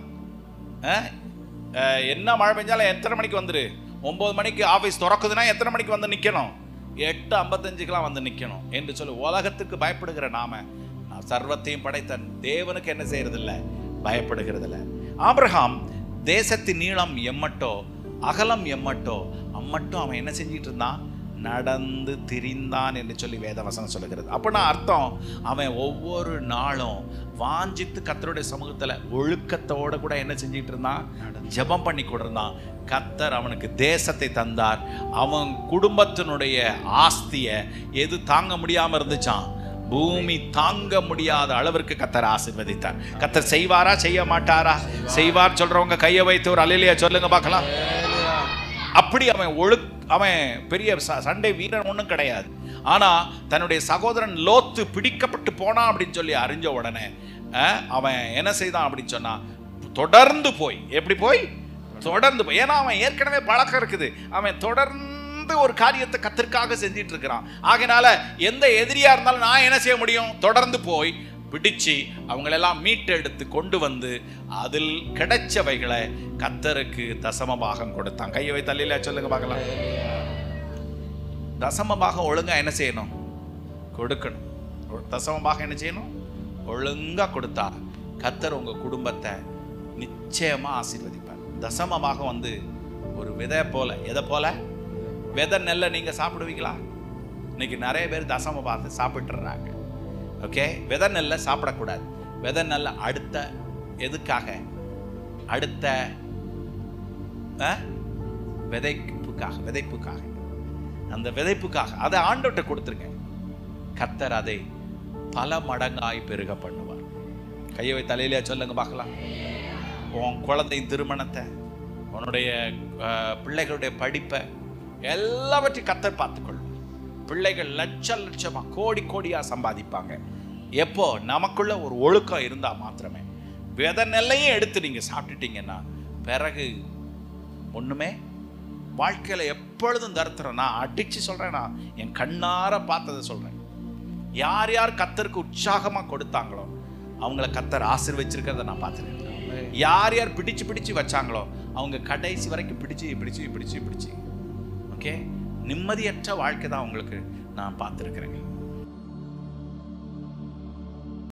என்ன மழை பெஞ்சாலும் எத்தனை மணிக்கு வந்துரு, 9 மணிக்கு ஆஃபீஸ் திறக்குதுன்னா எத்தனை மணிக்கு வந்து நிற்கணும்? 8:55 வந்து நிற்கணும் என்று சொல்லி உலகத்துக்கு பயப்படுகிற நாம சர்வத்தையும் படைத்த தேவனுக்கு என்ன செய்யறதில்ல, பயப்படுகிறதில்ல. ஆபிரகாம் தேசத்தின் நீளம் எம்மட்டோ அகலம் எம்மட்டோ அம்மட்டும் அவன் என்ன செஞ்சிட்டு இருந்தான், நடந்து திரிந்தான் என்று சொல்லி வேதவசனம் சொல்லுகிறது. அப்படின்னா அர்த்தம், அவன் ஒவ்வொரு நாளும் வாஞ்சித்து கர்த்தருடைய சமூகத்துல ஒழுக்கத்தோட கூட என்ன செஞ்சிட்டு இருந்தான், ஜெபம் பண்ணி கொண்டிருந்தான். கர்த்தர் அவனுக்கு தேசத்தை தந்தார். அவன் குடும்பத்தினுடைய ஆஸ்தியை எது தாங்க முடியாம இருந்துச்சான், பூமி தாங்க முடியாத அளவிற்கு கர்த்தர் ஆசீர்வதித்தார். கர்த்தர் செய்வாரா செய்ய மாட்டாரா? செய்வார் சொல்றவங்க கையை வைத்து ஒரு அல்லேலூயா சொல்லுங்க பார்க்கலாம். அப்படி அவன் பெரிய சண்டை வீரன் ஒன்றும் கிடையாது. ஆனா தன்னுடைய சகோதரன் லோத்து பிடிக்கப்பட்டு போனான் அப்படின்னு சொல்லி அறிஞ்ச உடனே அவன் என்ன செய்தான் அப்படின்னு சொன்னா, தொடர்ந்து போய், எப்படி போய், தொடர்ந்து போய், ஏன்னா அவன் ஏற்கனவே பழக்கம் இருக்குது. அவன் தொடர்ந்து ஒரு காரியத்தை கர்த்தருக்காக செஞ்சிட்டு இருக்கிறான். ஆகையினால எந்த எதிரியா இருந்தாலும் நான் என்ன செய்ய முடியும், தொடர்ந்து போய் பிடிச்சு அவங்களெல்லாம் மீட்டெடுத்து கொண்டு வந்து அதில் கிடைச்சவைகளை கர்த்தருக்கு தசம பாகம் கொடுத்தான். கையை வைத்து அல்லேலூயா சொல்லுங்க பார்க்கலாம். தசம பாகம் ஒழுங்கா என்ன செய்யணும், கொடுக்கணும். தசம பாகம் என்ன செய்யணும், ஒழுங்கா கொடுத்தா கர்த்தர் உங்க குடும்பத்தை நிச்சயமா ஆசீர்வதிப்பார். தசம பாகம் வந்து ஒரு விதை போல. எதை போல? விதை நெல்லை நீங்க சாப்பிடுவீங்களா? இன்னைக்கு நிறைய பேர் தசம பாகத்தை சாப்பிட்டுறாங்க. ஓகே, விதை நெல்லை சாப்பிடக்கூடாது. விதை நெல்லை அடுத்த எதுக்காக, அடுத்த விதைப்புக்காக, அந்த விதைப்புக்காக அதை ஆண்டவர்கிட்ட கொடுத்துருங்க. கர்த்தர் அதை பல மடங்காய் பெருக பண்ணுவார். கையை வைத்து அல்லேலூயா சொல்லுங்க பார்க்கலாம். உன் குழந்தையின் திருமணத்தை, உன்னுடைய பிள்ளைகளுடைய படிப்பை எல்லாவற்றையும் கர்த்தர் பார்த்துக்கொள்ளும். பிள்ளைகள் லட்சமா கோடி கோடியா சம்பாதிப்பாங்க. எப்போ நமக்குள்ள ஒரு ஒழுக்கம் இருந்தா மாத்திரமே. விதை நெல்லையும் எடுத்து நீங்க சாப்பிட்டுட்டீங்கன்னா பிறகு ஒண்ணுமே வாழ்க்கையில எப்பொழுதும் தருத்துறேன். நான் அடிச்சு சொல்றேன், நான் என் கண்ணார பார்த்ததை சொல்றேன். யார் யார் கர்த்தருக்கு உற்சாகமா கொடுத்தாங்களோ அவங்கள கர்த்தர் ஆசீர்வதிச்சிருக்கிறத நான் பார்த்துருக்கேன். யார் யார் பிடிச்சு வச்சாங்களோ அவங்க கடைசி வரைக்கும் பிடிச்சு ஓகே, நிம்மதியற்ற வாழ்க்கை தான் உங்களுக்கு நான் பார்த்துருக்கிறேங்க.